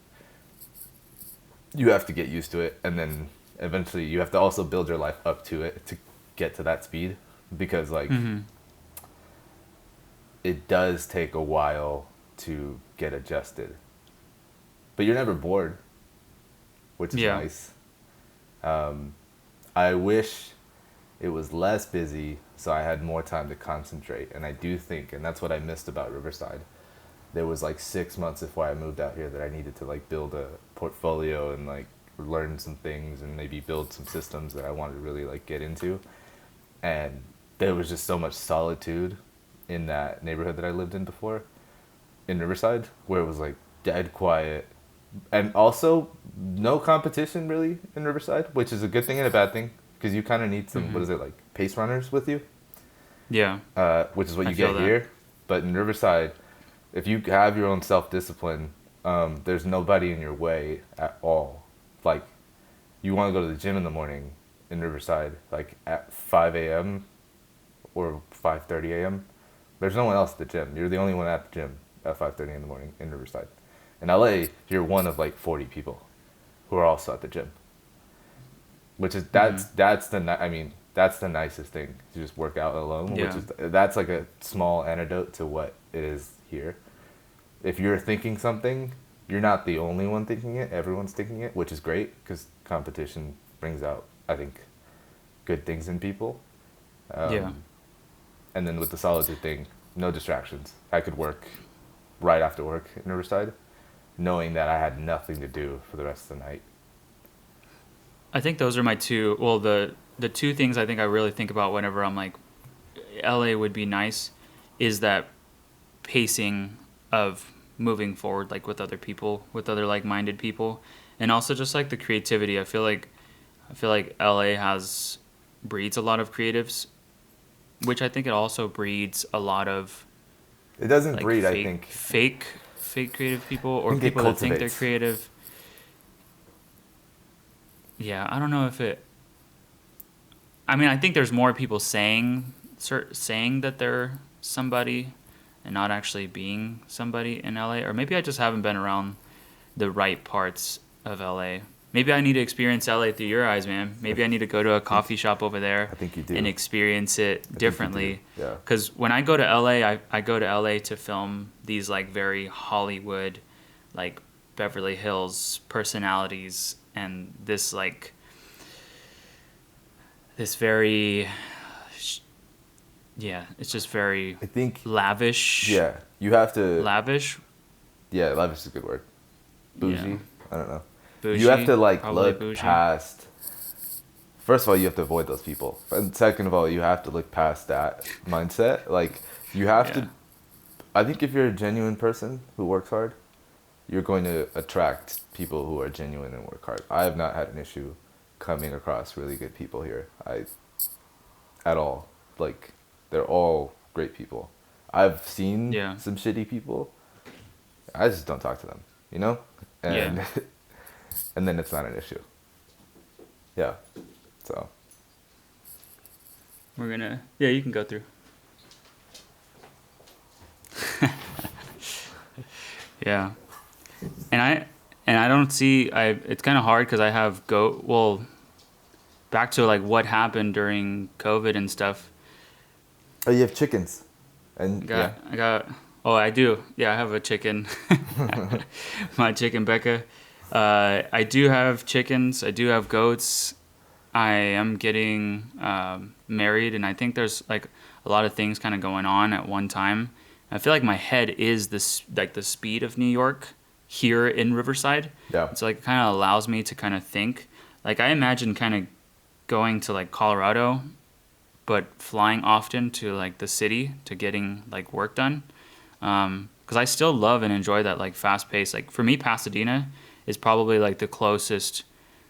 A: you have to get used to it. And then eventually you have to also build your life up to it to get to that speed. Because, like, it does take a while to get adjusted. But you're never bored, which is
B: Yeah.
A: nice. I wish it was less busy so I had more time to concentrate. And I do think, and that's what I missed about Riverside. There was like 6 months before I moved out here that I needed to like build a portfolio and like learn some things and maybe build some systems that I wanted to really like get into. And there was just so much solitude in that neighborhood that I lived in before, in Riverside, where it was like dead quiet, and also no competition really in Riverside, which is a good thing and a bad thing because you kind of need some what is it, like pace runners with you,
B: Yeah.
A: which is what
B: I
A: you
B: feel
A: get
B: that.
A: here. But in Riverside, if you have your own self discipline, there's nobody in your way at all. Like, you want to go to the gym in the morning in Riverside, like at 5 a.m. or 5:30 a.m. There's no one else at the gym. You're the only one at the gym at 5:30 in the morning in Riverside. In LA, you're one of like 40 people who are also at the gym. Which is I mean, that's the nicest thing, to just work out alone. Which
B: Yeah.
A: is that's like a small antidote to what it is here. If you're thinking something, you're not the only one thinking it. Everyone's thinking it, which is great because competition brings out, I think, good things in people.
B: Yeah.
A: And then with the solitude thing, no distractions. I could work right after work in Riverside, knowing that I had nothing to do for the rest of the night.
B: I think those are my two. Well, the two things I think I really think about whenever I'm like, LA would be nice, is that pacing of moving forward, like with other people, with other like-minded people, and also just like the creativity. I feel like LA breeds a lot of creatives, which I think it also breeds a lot of
A: It doesn't
B: like
A: breed, I
B: fake
A: think.
B: fake fake creative people,
A: I
B: or
A: think it
B: people that think they're
A: cultivates.
B: creative. Yeah, I don't know if it. I mean, I think there's more people saying that they're somebody and not actually being somebody in LA, or maybe I just haven't been around the right parts of LA. Maybe I need to experience LA through your eyes, man. Maybe I need to go to a coffee shop over there
A: I think you
B: and
A: do.
B: experience it
A: I think you do.
B: differently.
A: Yeah.
B: Because when I go to LA, I go to LA to film these like very Hollywood, like Beverly Hills personalities, and this very, yeah, it's just very
A: I think,
B: lavish.
A: yeah, you have to,
B: Lavish.
A: yeah, lavish is a good word. Bougie?
B: Yeah.
A: I don't know. You have
B: Bougie.
A: to, like,
B: Probably
A: look
B: bougie.
A: past, first of all, you have to avoid those people. And second of all, you have to look past that mindset. Like, you have
B: Yeah.
A: to, I think if you're a genuine person who works hard, you're going to attract people who are genuine and work hard. I have not had an issue coming across really good people here. At all. Like, they're all great people. I've seen
B: Yeah.
A: some shitty people. I just don't talk to them, you know? And
B: Yeah.
A: and then it's not an issue. Yeah. So,
B: We're gonna. Yeah, you can go through. Yeah, and I don't see. It's kind of hard because I have back to like what happened during COVID and stuff.
A: oh, you have chickens. And
B: Got
A: yeah.
B: I got. Oh, I do. Yeah, I have a chicken. My chicken Becca. I do have chickens. I do have goats. I am getting married, and I think there's like a lot of things kind of going on at one time. I feel like my head is the speed of New York here in Riverside.
A: Yeah.
B: So like it kind of allows me to kind of think. Like I imagine kind of going to like Colorado, but flying often to like the city to getting like work done. Because I still love and enjoy that like fast pace. Like for me, Pasadena is probably like the closest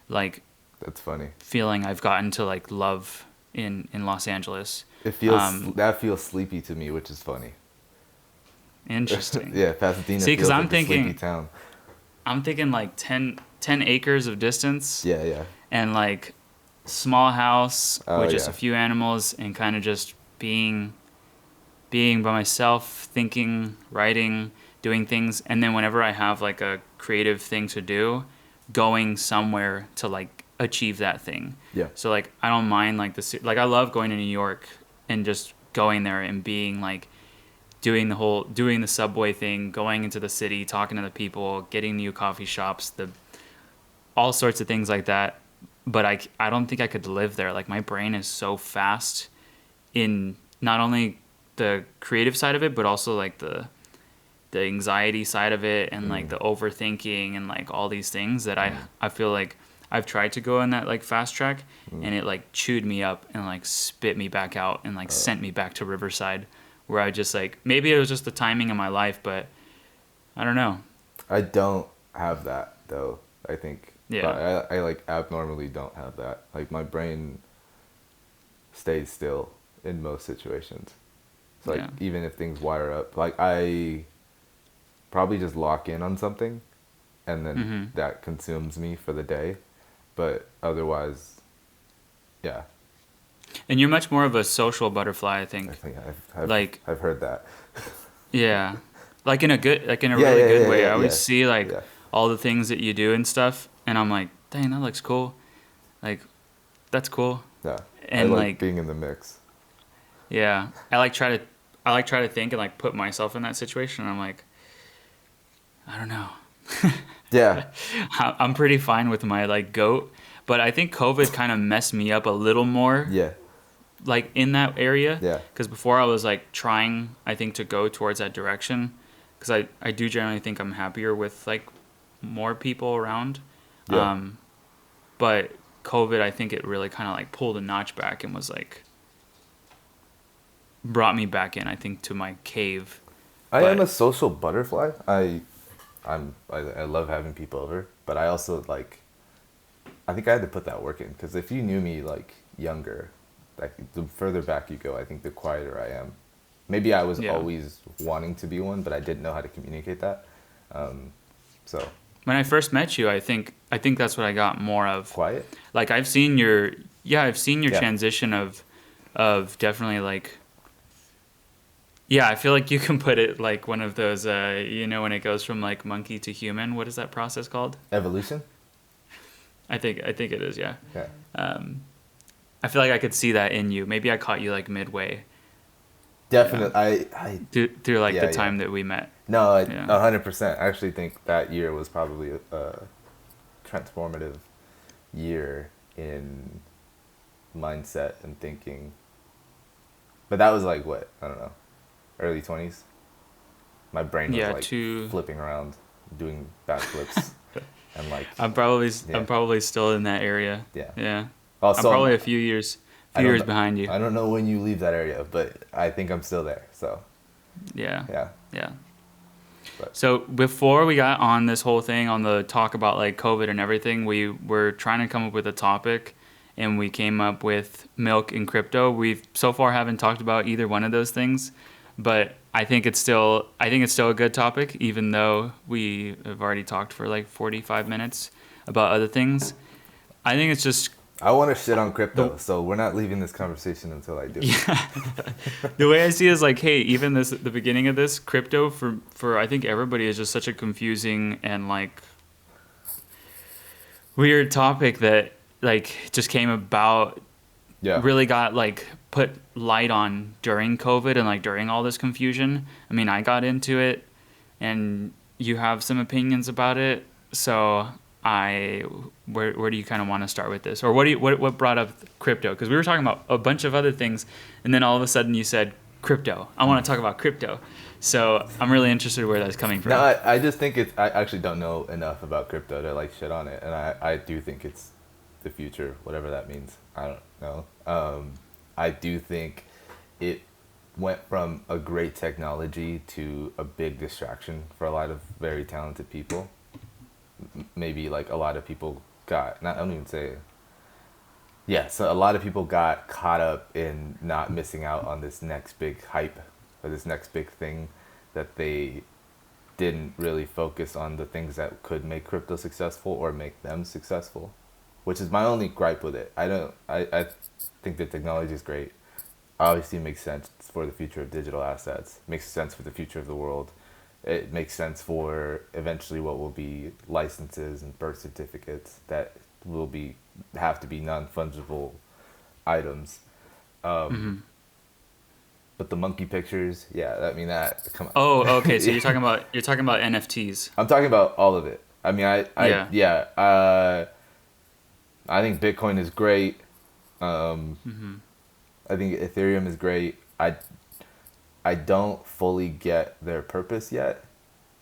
B: like
A: That's funny.
B: feeling I've gotten to like love in Los Angeles.
A: It feels that feels sleepy to me, which is funny.
B: Interesting.
A: Yeah, Pasadena
B: See, because
A: feels like a sleepy town.
B: I'm thinking like 10 acres of distance
A: Yeah, yeah.
B: and like small house
A: Oh
B: with just a
A: yeah.
B: few animals and kind of just being by myself, thinking, writing, doing things, and then whenever I have like a creative thing to do, going somewhere to like achieve that thing.
A: Yeah.
B: So like I don't mind like like I love going to New York and just going there and being like doing the subway thing, going into the city, talking to the people, getting new coffee shops, the all sorts of things like that. But I don't think I could live there. Like my brain is so fast in not only the creative side of it, but also like the anxiety side of it and like the overthinking and like all these things that I feel like I've tried to go in that like fast track and it like chewed me up and like spit me back out and like sent me back to Riverside where I just like maybe it was just the timing of my life, but I don't know.
A: I don't have that though. I think.
B: Yeah.
A: But I like abnormally don't have that. Like my brain stays still in most situations. So like
B: Yeah.
A: even if things wire up, like I probably just lock in on something and then that consumes me for the day. But otherwise, yeah.
B: And you're much more of a social butterfly, I
A: I
B: think.
A: think I've
B: Like
A: I've heard that.
B: yeah. Like in a good like in a
A: Yeah,
B: really
A: yeah,
B: good
A: yeah,
B: way.
A: yeah,
B: I always
A: yeah.
B: see like
A: Yeah.
B: all the things that you do and stuff and I'm like, "Dang, that looks cool." Like that's cool.
A: Yeah. I
B: And
A: like
B: like
A: being in the mix.
B: yeah, I like try to think and like put myself in that situation and I'm like I don't know.
A: Yeah.
B: I'm pretty fine with my like goat, but I think COVID kind of messed me up a little more
A: Yeah.
B: like in that area
A: Yeah.
B: because before I was like trying I think to go towards that direction because I do generally think I'm happier with like more people around.
A: Yeah.
B: But COVID I think it really kind of like pulled a notch back and was like brought me back in I think to my cave.
A: I
B: But
A: am a social butterfly. I love having people over, but I also like. I think I had to put that work in because if you knew me like younger, like the further back you go, I think the quieter I am. Maybe I was
B: Yeah.
A: always wanting to be one, but I didn't know how to communicate that. So
B: when I first met you, I think that's what I got more of.
A: quiet.
B: Like I've seen I've seen your
A: Yeah.
B: transition of definitely like yeah, I feel like you can put it like one of those you know when it goes from like monkey to human, what is that process called?
A: Evolution.
B: I think it is, yeah.
A: Yeah.
B: I feel like I could see that in you. Maybe I caught you like midway
A: Definitely. I
B: through like
A: Yeah,
B: the time
A: yeah.
B: that we met.
A: No,
B: Yeah.
A: 100%. I actually think that year was probably a transformative year in mindset and thinking. But that was like what? I don't know. Early 20s. My brain was
B: Yeah,
A: like flipping around, doing backflips and like
B: I'm
A: yeah.
B: probably still in that area.
A: Yeah.
B: Yeah.
A: Also,
B: I'm probably a few years
A: I don't kn-
B: behind you.
A: I don't know when you leave that area, but I think I'm still there. So,
B: Yeah.
A: yeah.
B: Yeah.
A: But
B: So before we got on this whole thing on the talk about like COVID and everything, we were trying to come up with a topic and we came up with milk and crypto. We've so far haven't talked about either one of those things, but I think it's still a good topic even though we have already talked for like 45 minutes about other things. I think it's just
A: I want to shit on crypto, so we're not leaving this conversation until I do.
B: yeah. The way I see it is like, hey, even this the beginning of this crypto for I think everybody is just such a confusing and like weird topic that like just came about
A: Yeah.
B: really got like put light on during COVID and like during all this confusion. I mean, I got into it and you have some opinions about it. So where do you kind of want to start with this? Or what brought up crypto? Because we were talking about a bunch of other things and then all of a sudden you said crypto. I want to talk about crypto. So I'm really interested where that's coming from.
A: No, I just think I actually don't know enough about crypto to like shit on it, and I do think it's the future, whatever that means. I don't know. I do think it went from a great technology to a big distraction for a lot of very talented people. Maybe like a lot of people got, not I don't even say, yeah, so a lot of people got caught up in not missing out on this next big hype or this next big thing that they didn't really focus on the things that could make crypto successful or make them successful, which is my only gripe with it. I think the technology is great. Obviously, it makes sense for the future of digital assets. It makes sense for the future of the world. It makes sense for eventually what will be licenses and birth certificates that will be have to be non-fungible items.
B: Hmm.
A: But the monkey pictures, yeah, I mean that. Come on.
B: Oh, okay. So
A: Yeah.
B: you're talking about NFTs.
A: I'm talking about all of it. I mean,
B: Yeah.
A: yeah. I think Bitcoin is great. Um,
B: Hmm.
A: I think Ethereum is great. I don't fully get their purpose yet,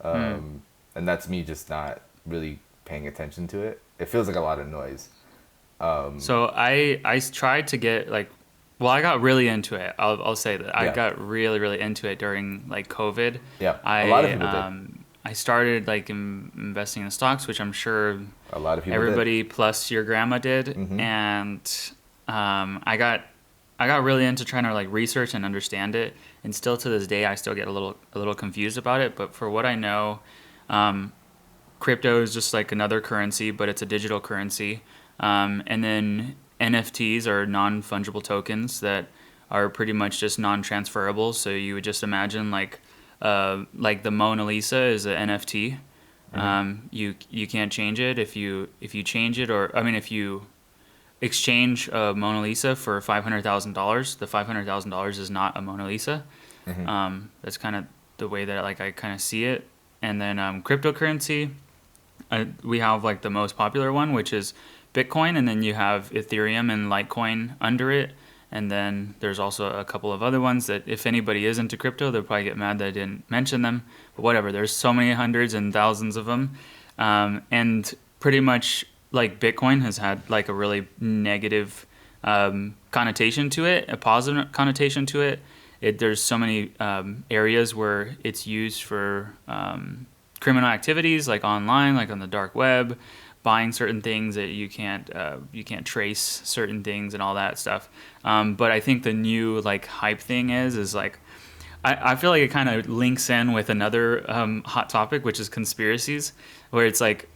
B: Mm.
A: and that's me just not really paying attention to it. It feels like a lot of noise.
B: So I tried to get like, well, I got really into it. I'll say that I
A: Yeah,
B: got really into it during like COVID.
A: yeah. A lot of
B: I
A: people did.
B: I started like investing in stocks, which I'm sure
A: A lot of people did.
B: everybody plus your grandma did,
A: Mm-hmm.
B: and I got really into trying to like research and understand it. And still to this day, I still get a little confused about it. But for what I know, crypto is just like another currency, but it's a digital currency. And then NFTs are non fungible tokens that are pretty much just non transferable. So you would just imagine like the Mona Lisa is an NFT.
A: Mm-hmm.
B: You can't change it if you change it, or I mean if you exchange a Mona Lisa for $500,000, the $500,000 is not a Mona Lisa.
A: Mm-hmm.
B: That's kind of the way that like I kind of see it. And then cryptocurrency, we have like the most popular one, which is Bitcoin, and then you have Ethereum and Litecoin under it. And then there's also a couple of other ones that if anybody is into crypto, they'll probably get mad that I didn't mention them. But whatever, there's so many hundreds and thousands of them. And pretty much like Bitcoin has had like a really negative connotation to it, a positive connotation to it. There's so many areas where it's used for criminal activities, like online, like on the dark web, buying certain things that you can't trace certain things and all that stuff. But I think the new like hype thing is like I feel like it kind of links in with another hot topic, which is conspiracies, where it's like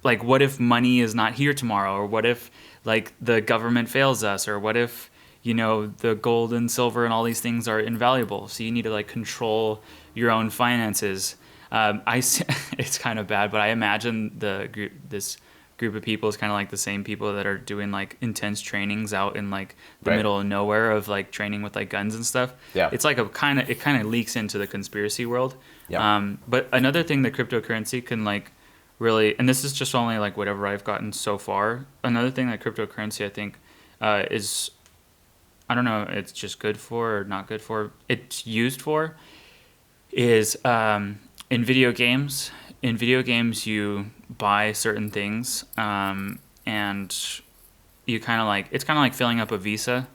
B: what if money is not here tomorrow, or what if like the government fails us, or what if the gold and silver and all these things are invaluable, so you need to like control your own finances. It's kind of bad, but I imagine this group of people is kind of like the same people that are doing like intense trainings out in like the
A: Right.
B: middle of nowhere of like training with like guns and stuff.
A: Yeah.
B: It's like it kind of leaks into the conspiracy world.
A: Yeah.
B: But another thing that cryptocurrency can like really, and this is just only like whatever I've gotten so far. Another thing that cryptocurrency I think is, I don't know, it's just good for or not good for. It's used for is in video games. In video games, you buy certain things, and you kind of like it's kind of like filling up a Visa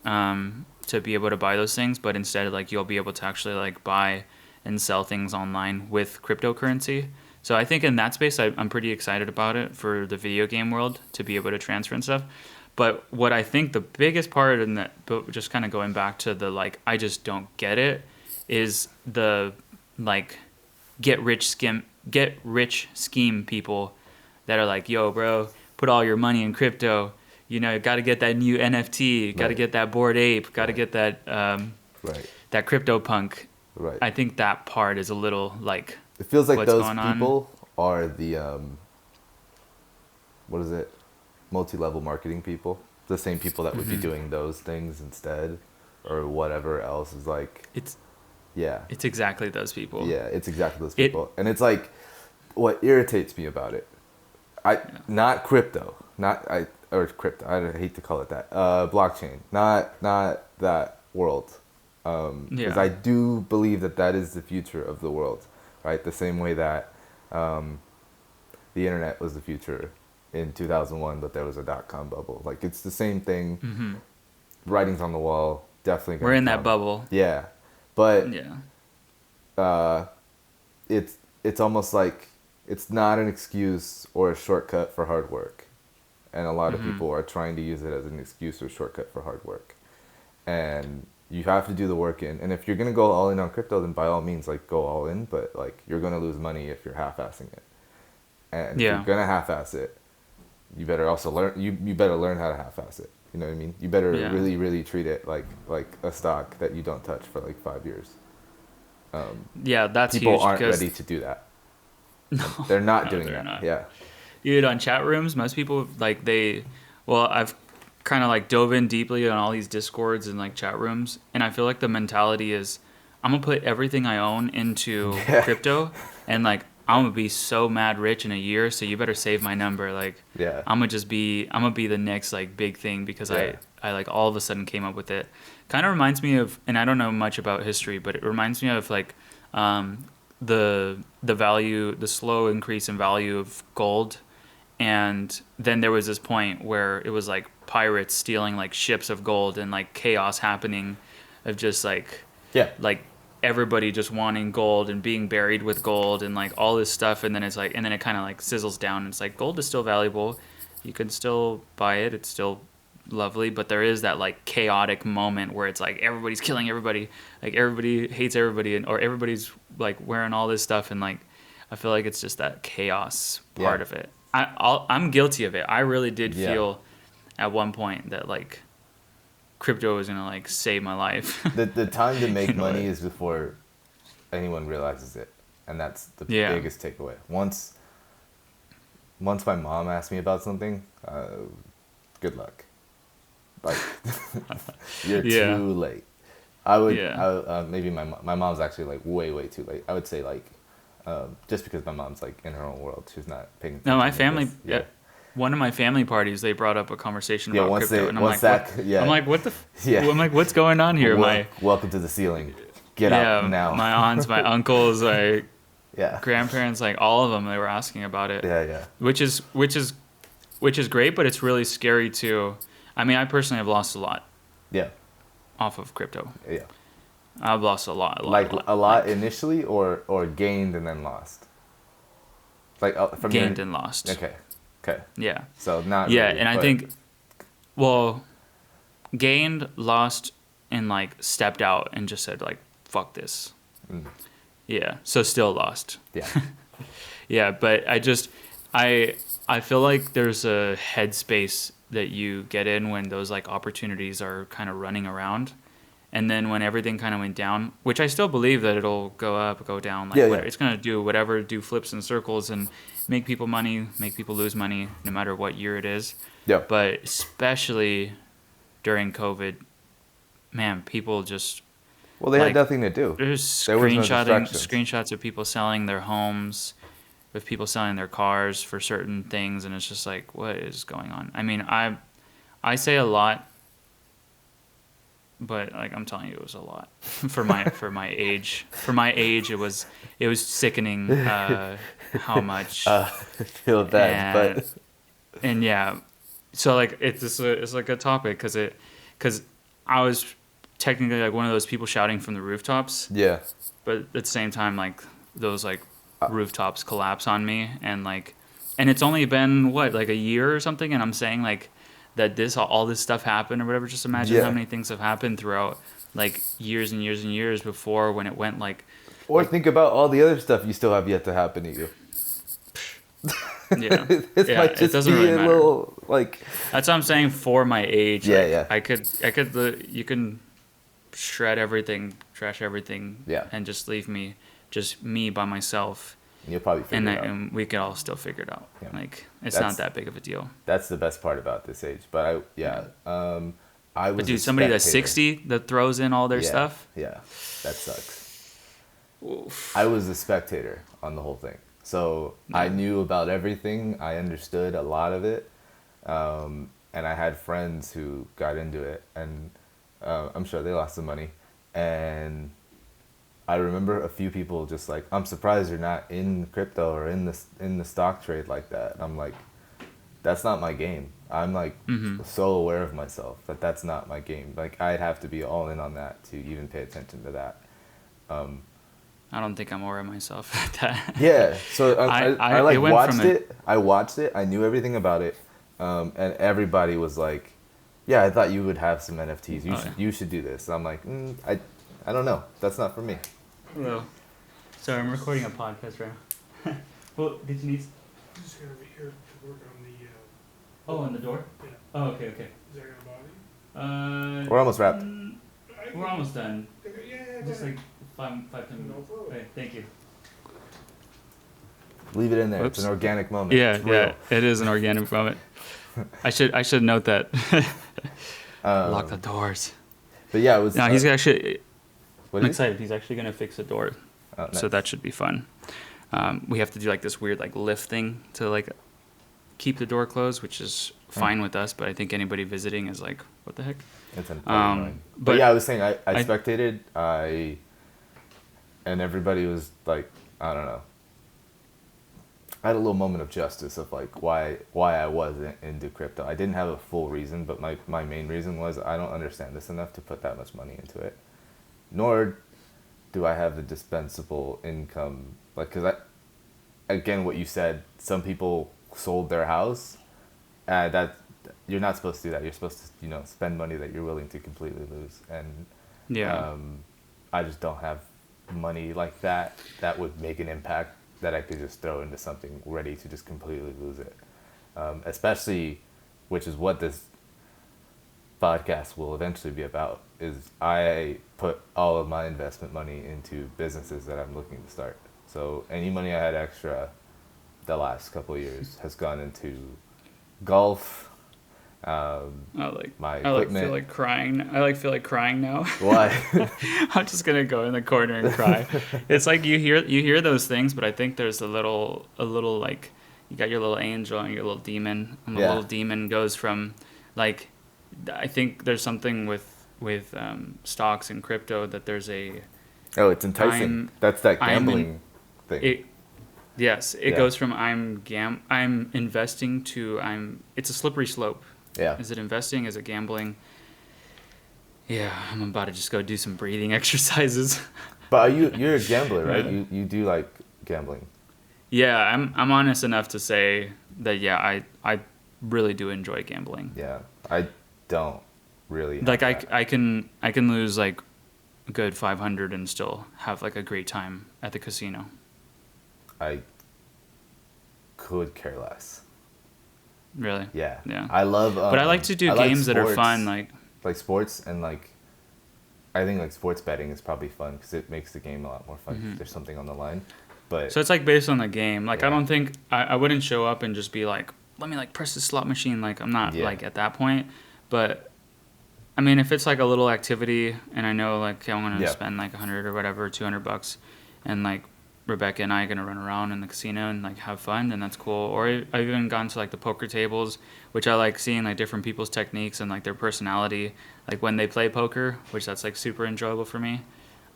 B: to be able to buy those things, but instead like you'll be able to actually like buy and sell things online with cryptocurrency. So I think in that space, I'm pretty excited about it for the video game world to be able to transfer and stuff. But what I think the biggest part in that, but just kind of going back to the like, I just don't get it, is the like get rich scheme people that are like, yo, bro, put all your money in crypto. Got to get that new NFT, got to
A: Right.
B: get that Bored Ape, got to
A: Right.
B: get
A: Right.
B: that crypto punk.
A: Right.
B: I think that part is a little like,
A: It feels like
B: what's
A: those
B: going on?
A: people are the what is it? Multi-level marketing people. The same people that would be
B: Hmm.
A: doing those things instead, or whatever else is like.
B: It's
A: Yeah.
B: it's exactly those people.
A: Yeah. It's exactly those
B: It
A: people, and it's like what irritates me about it. I
B: Yeah.
A: not crypto, not I or crypto. I hate to call it that. Blockchain, not that world. Because
B: Yeah.
A: I do believe that that is the future of the world, right? The same way that the internet was the future in 2001, but there was a dot-com bubble. Like it's the same thing.
B: Hmm.
A: Writings on the wall, definitely
B: We're
A: gonna
B: in that
A: come.
B: bubble.
A: Yeah, but
B: Yeah.
A: uh, it's almost like it's not an excuse or a shortcut for hard work, and a lot of
B: Hmm.
A: people are trying to use it as an excuse or shortcut for hard work, and You have to do the work in, and if you're gonna go all in on crypto, then by all means, like go all in. But like you're gonna lose money if you're half-assing it, and if you're
B: Yeah.
A: gonna half-ass it, you better also learn. You better learn how to half-ass it. You know what I mean? You better
B: Yeah.
A: really really treat it like a stock that you don't touch for like 5 years.
B: Yeah, that's
A: People
B: huge
A: aren't
B: because
A: ready to do that.
B: no,
A: They're not
B: no,
A: doing
B: they're
A: that.
B: not.
A: Yeah.
B: Dude, on chat rooms, most people like well, I've kind of like dove in deeply on all these discords and like chat rooms, and I feel like the mentality is I'm gonna put everything I own into
A: Yeah.
B: crypto, and like I'm gonna be so mad rich in a year, so you better save my number. Like
A: Yeah.
B: I'm gonna be the next like big thing because
A: Yeah.
B: I like all of a sudden came up with it. Kind of reminds me of, and I don't know much about history, but it reminds me of like the value, the slow increase in value of gold. And then there was this point where it was like pirates stealing like ships of gold and like chaos happening of just
A: Yeah.
B: like everybody just wanting gold and being buried with gold and like all this stuff. And then it's like, and then it kind of like sizzles down and it's like gold is still valuable. You can still buy it. It's still lovely, but there is that like chaotic moment where it's like everybody's killing everybody, like everybody hates everybody, and or everybody's like wearing all this stuff, and like I feel like it's just that chaos part
A: Yeah.
B: of it. I'm guilty of it. I really did
A: Yeah.
B: feel at one point that like crypto was gonna like save my life.
A: The time to make
B: In a way.
A: money is before anyone realizes it, and that's the
B: Yeah.
A: biggest takeaway. Once my mom asked me about something, good luck. Like you're
B: Yeah.
A: too late. I would.
B: Yeah.
A: Maybe my mom's actually like way too late. I would say like just because my mom's like in her own world, she's not paying attention.
B: No, my
A: to
B: family.
A: this.
B: Yeah. One of my family parties, they brought up a conversation
A: Yeah,
B: about
A: once
B: crypto,
A: they-
B: and I'm
A: once
B: like,
A: that-
B: what?
A: yeah.
B: I'm like, what the?
A: Yeah.
B: I'm like, what's going on here?
A: Welcome to the ceiling. Get
B: yeah,
A: out now.
B: my aunts, my uncles, my
A: Yeah.
B: grandparents, like all of them, they were asking about it.
A: Yeah.
B: Which is great, but it's really scary too. I mean, I personally have lost a lot
A: Yeah.
B: off of crypto.
A: Yeah.
B: I've lost a lot.
A: Like a lot
B: Like,
A: initially, or gained and then lost. Like from
B: gained
A: your,
B: and lost.
A: Okay.
B: Yeah.
A: So not
B: Yeah,
A: really,
B: and I
A: but-
B: think, well, gained, lost, and like stepped out and just said like, fuck this.
A: Mm.
B: Yeah. So still lost.
A: Yeah.
B: Yeah, but I feel like there's a headspace that you get in when those like opportunities are kind of running around. And then when everything kind of went down, which I still believe that it'll go up, go down, like
A: Yeah,
B: what,
A: yeah.
B: it's going to do whatever, do flips and circles and make people money, make people lose money no matter what year it is.
A: Yeah.
B: But especially during COVID, man, people just
A: Well, they
B: like,
A: had nothing to do.
B: there's
A: There was no
B: screenshots
A: distractions.
B: of people selling their homes, with people selling their cars for certain things, and it's just like, what is going on? I mean, I say a lot, but like I'm telling you, it was a lot for my age. For my age, it was sickening how much.
A: I feel bad, but
B: And yeah, so like it's like a topic because I was technically like one of those people shouting from the rooftops,
A: yeah.
B: but at the same time like those like rooftops collapse on me, and it's only been what, like a year or something, and I'm saying like that all this stuff happened or whatever. Just imagine
A: Yeah.
B: how many things have happened throughout like years and years and years before, when it went like
A: Or think about all the other stuff you still have yet to happen to you.
B: yeah.
A: This
B: Yeah,
A: might
B: it
A: just
B: doesn't
A: be
B: really
A: a
B: matter.
A: little like
B: That's what I'm saying. For my age,
A: Yeah,
B: like,
A: yeah.
B: I could you can shred everything, trash everything,
A: Yeah.
B: and just leave me just me by myself,
A: you'll probably figure it out.
B: and we could all still figure it out.
A: Yeah.
B: Like it's
A: That's-
B: not that big of a deal.
A: That's the best part about this age. But I was.
B: But dude,
A: a
B: somebody that's
A: spectator.
B: 60 that throws in all their
A: Yeah,
B: stuff.
A: Yeah, that sucks.
B: Oof.
A: I was a spectator on the whole thing, so I knew about everything. I understood a lot of it, and I had friends who got into it, and I'm sure they lost some money. And I remember a few people just like, "I'm surprised you're not in crypto or in the stock trade like that." And I'm like, "That's not my game." I'm like so aware of myself that that's not my game. Like I'd have to be all in on that to even pay attention to that.
B: I don't think I'm aware of myself at that.
A: Yeah, so I like
B: it went
A: watched
B: from
A: it. I watched it. I knew everything about it, and everybody was like, yeah, I thought you would have some NFTs.
B: Oh, yeah.
A: You should do this. I'm like, I don't know. That's not for me.
B: Hello. Sorry, I'm recording a podcast right now. Well, did you need?
C: I'm just gonna be here to work on the,
B: Oh, on the door.
C: yeah,
B: Oh, okay, okay.
C: is that gonna bother you?
A: We're almost wrapped.
B: We're almost done.
C: Yeah,
B: Just
C: go
B: like
C: ahead.
B: 5 10
C: No
B: minutes.
C: problem.
B: Okay, thank you.
A: Leave it in there.
B: Oops.
A: It's an organic moment.
B: Yeah,
A: It's real.
B: yeah, it is an organic moment. I should note that. Lock the doors.
A: But yeah, it was.
B: No, he's actually.
A: what
B: I'm
A: is it?
B: excited. He's actually gonna fix the door,
A: Oh,
B: so
A: nice.
B: that should be fun. We have to do like this weird like lift thing to like keep the door closed, which is fine with us. But I think anybody visiting is like, what the heck?
A: It's annoying. But
B: but
A: yeah, I was saying I
B: I-
A: spectated. And everybody was like, I don't know. I had a little moment of justice of like why I wasn't into crypto. I didn't have a full reason, but my main reason was I don't understand this enough to put that much money into it. Nor do I have the dispensable income. Like, because again, what you said, some people sold their house. That you're not supposed to do that. You're supposed to, spend money that you're willing to completely lose. And
B: Yeah.
A: I just don't have money like that would make an impact that I could just throw into something ready to just completely lose it. Especially, which is what this podcast will eventually be about, is I put all of my investment money into businesses that I'm looking to start. So any money I had extra the last couple of years has gone into golf,
B: I
A: my
B: feel
A: equipment.
B: like crying. I feel like crying now.
A: Why?
B: I'm just gonna go in the corner and cry. It's like you hear those things, but I think there's a little like you got your little angel and your little demon, and the
A: Yeah.
B: little demon goes from like I think there's something with stocks and crypto that there's a
A: Oh, it's enticing.
B: I'm-
A: That's that
B: I'm in-
A: gambling thing.
B: it
A: Yeah.
B: goes from I'm investing to it's a slippery slope.
A: Yeah.
B: Is it investing? Is it gambling? Yeah, I'm about to just go do some breathing exercises.
A: But you're a gambler, right?
B: Yeah.
A: You do like gambling.
B: Yeah, I'm honest enough to say that yeah, I really do enjoy gambling.
A: Yeah. I don't really have
B: Like
A: that.
B: I can lose like a good 500 and still have like a great time at the casino.
A: I could care less.
B: Really?
A: Yeah.
B: Yeah.
A: I love
B: But I like to do
A: I like
B: games that are
A: sports,
B: fun like
A: sports, and like I think like sports betting is probably fun because it makes the game a lot more fun.
B: Mm-hmm.
A: If there's something on the line. But
B: so it's like based on the game. Like I
A: Yeah.
B: don't think I wouldn't show up and just be like, let me like press the slot machine. Like I'm not
A: Yeah.
B: like at that point. But I mean, if it's like a little activity and I know like okay, I'm gonna
A: Yeah.
B: spend like 100 or whatever, $200, and like Rebecca and I are gonna run around in the casino and like have fun, then that's cool. Or I've even gone to like the poker tables, which I like seeing like different people's techniques and like their personality, like when they play poker, which that's like super enjoyable for me.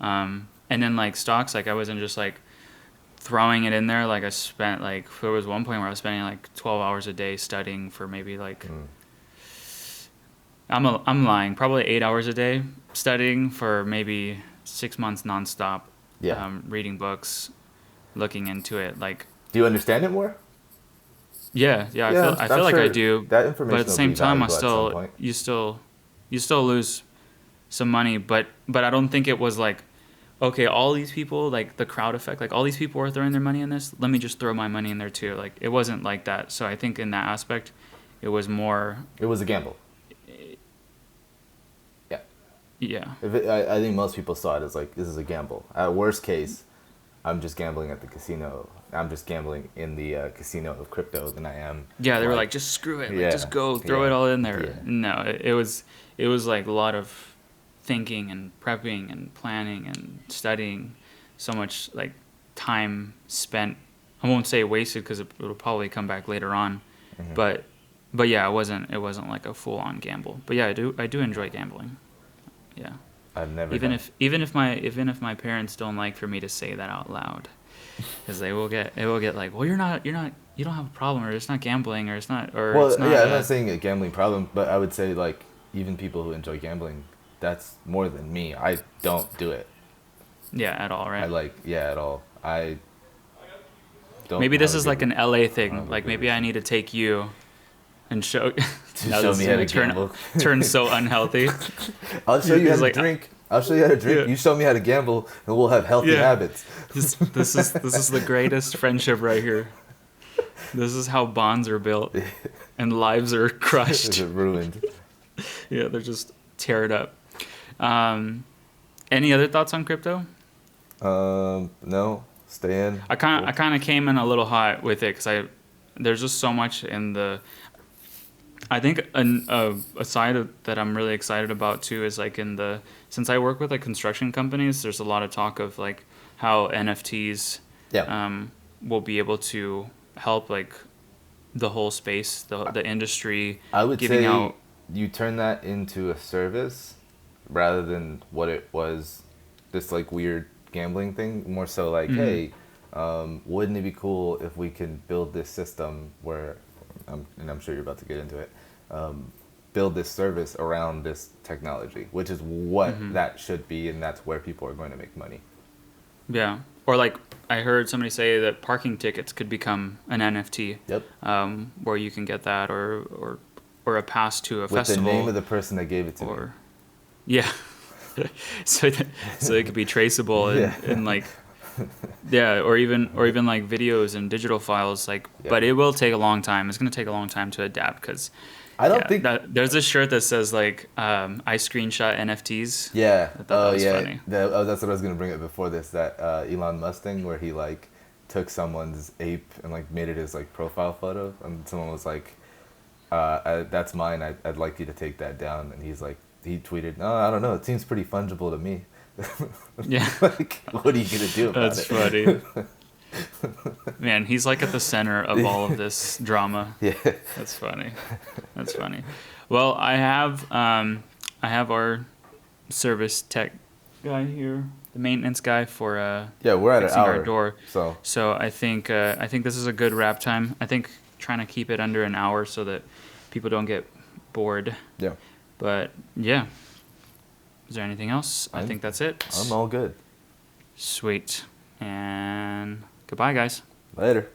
B: And then like stocks, like I wasn't just like throwing it in there. Like I spent like there was one point where I was spending like 12 hours a day studying for maybe like I'm lying, probably 8 hours a day studying for maybe 6 months nonstop.
A: Yeah.
B: Reading books, looking into it. Like
A: do you understand it more?
B: yeah, I
A: I'm
B: feel like I
A: sure
B: do.
A: that information
B: But at the
A: will
B: same
A: be
B: time,
A: valuable at some point.
B: you still lose some money. But I don't think it was like, okay, all these people, like the crowd effect, like all these people are throwing their money in this. Let me just throw my money in there too. Like it wasn't like that. So I think in that aspect, it was more,
A: It was a gamble. Yeah.
B: yeah,
A: I think most people saw it as like, this is a gamble. At worst case, I'm just gambling at the casino. I'm just gambling in the casino of crypto than I am.
B: yeah. They were like, just screw it, like,
A: Yeah,
B: just go throw
A: yeah,
B: it all in there.
A: yeah.
B: No, it was like a lot of thinking and prepping and planning and studying. So much like time spent. I won't say wasted because it'll probably come back later on,
A: Mm-hmm.
B: but yeah, it wasn't like a full on gamble. But yeah, I do enjoy gambling. Yeah.
A: I've never
B: Even
A: done-
B: if my parents don't like for me to say that out loud, because it will get like, well, you don't have a problem, or it's not gambling, or it's not, or
A: Well,
B: it's not.
A: yeah, I'm not saying a gambling problem, but I would say like even people who enjoy gambling, that's more than me. I don't do it.
B: Yeah, at all, right?
A: At all. I don't.
B: Maybe this
A: have a
B: is
A: good-
B: like an LA
A: I don't
B: thing.
A: have a
B: Like
A: good
B: maybe I need to take you and show
A: To
B: now
A: show
B: this
A: me
B: is
A: how
B: gonna
A: to gamble.
B: turn so unhealthy.
A: I'll show you how
B: He's
A: to
B: like,
A: drink. I'll show you how to drink.
B: Yeah.
A: You show me how to gamble, and we'll have healthy
B: Yeah.
A: habits.
B: This is the greatest friendship right here. This is how bonds are built and lives are crushed.
A: Ruined.
B: Yeah, they're just teared up. Any other thoughts on crypto?
A: No. Stay in.
B: I kind of came in a little hot with it because there's just so much in the. I think a side that I'm really excited about too is like since I work with like construction companies, there's a lot of talk of like how NFTs will be able to help like the whole space, the industry.
A: I would
B: giving
A: say
B: out.
A: you turn that into a service rather than what it was, this like weird gambling thing. More so like, hey, wouldn't it be cool if we can build this system where, and I'm sure you're about to get into it, build this service around this technology, which is what that should be, and that's where people are going to make money.
B: Yeah. Or like I heard somebody say that parking tickets could become an NFT.
A: Yep.
B: Where you can get that or a pass to a
A: With
B: festival.
A: the name of the person that gave it to me.
B: Yeah. so it could be traceable and like or even like videos and digital files like but it will take a long time. It's going to take a long time to adapt because
A: I don't think
B: there's this shirt that says like I screenshot NFTs.
A: Yeah.
B: I thought that was funny.
A: That's what I was gonna bring up before this. That Elon Musk thing where he like took someone's ape and like made it his like profile photo, and someone was like, "That's mine. I'd like you to take that down." And he's like, he tweeted, "Oh, I don't know. It seems pretty fungible to me."
B: Yeah.
A: Like, what are you gonna do about
B: That's
A: it?
B: funny. Man, he's like at the center of all of this drama.
A: Yeah.
B: That's funny. That's funny. Well, I have our service tech guy here, the maintenance guy for
A: We're at an
B: fixing
A: hour.
B: our door.
A: So
B: I think this is a good wrap time. I think trying to keep it under an hour so that people don't get bored.
A: yeah,
B: But yeah. Is there anything else? I think that's it.
A: I'm all good.
B: Sweet. And goodbye, guys.
A: Later.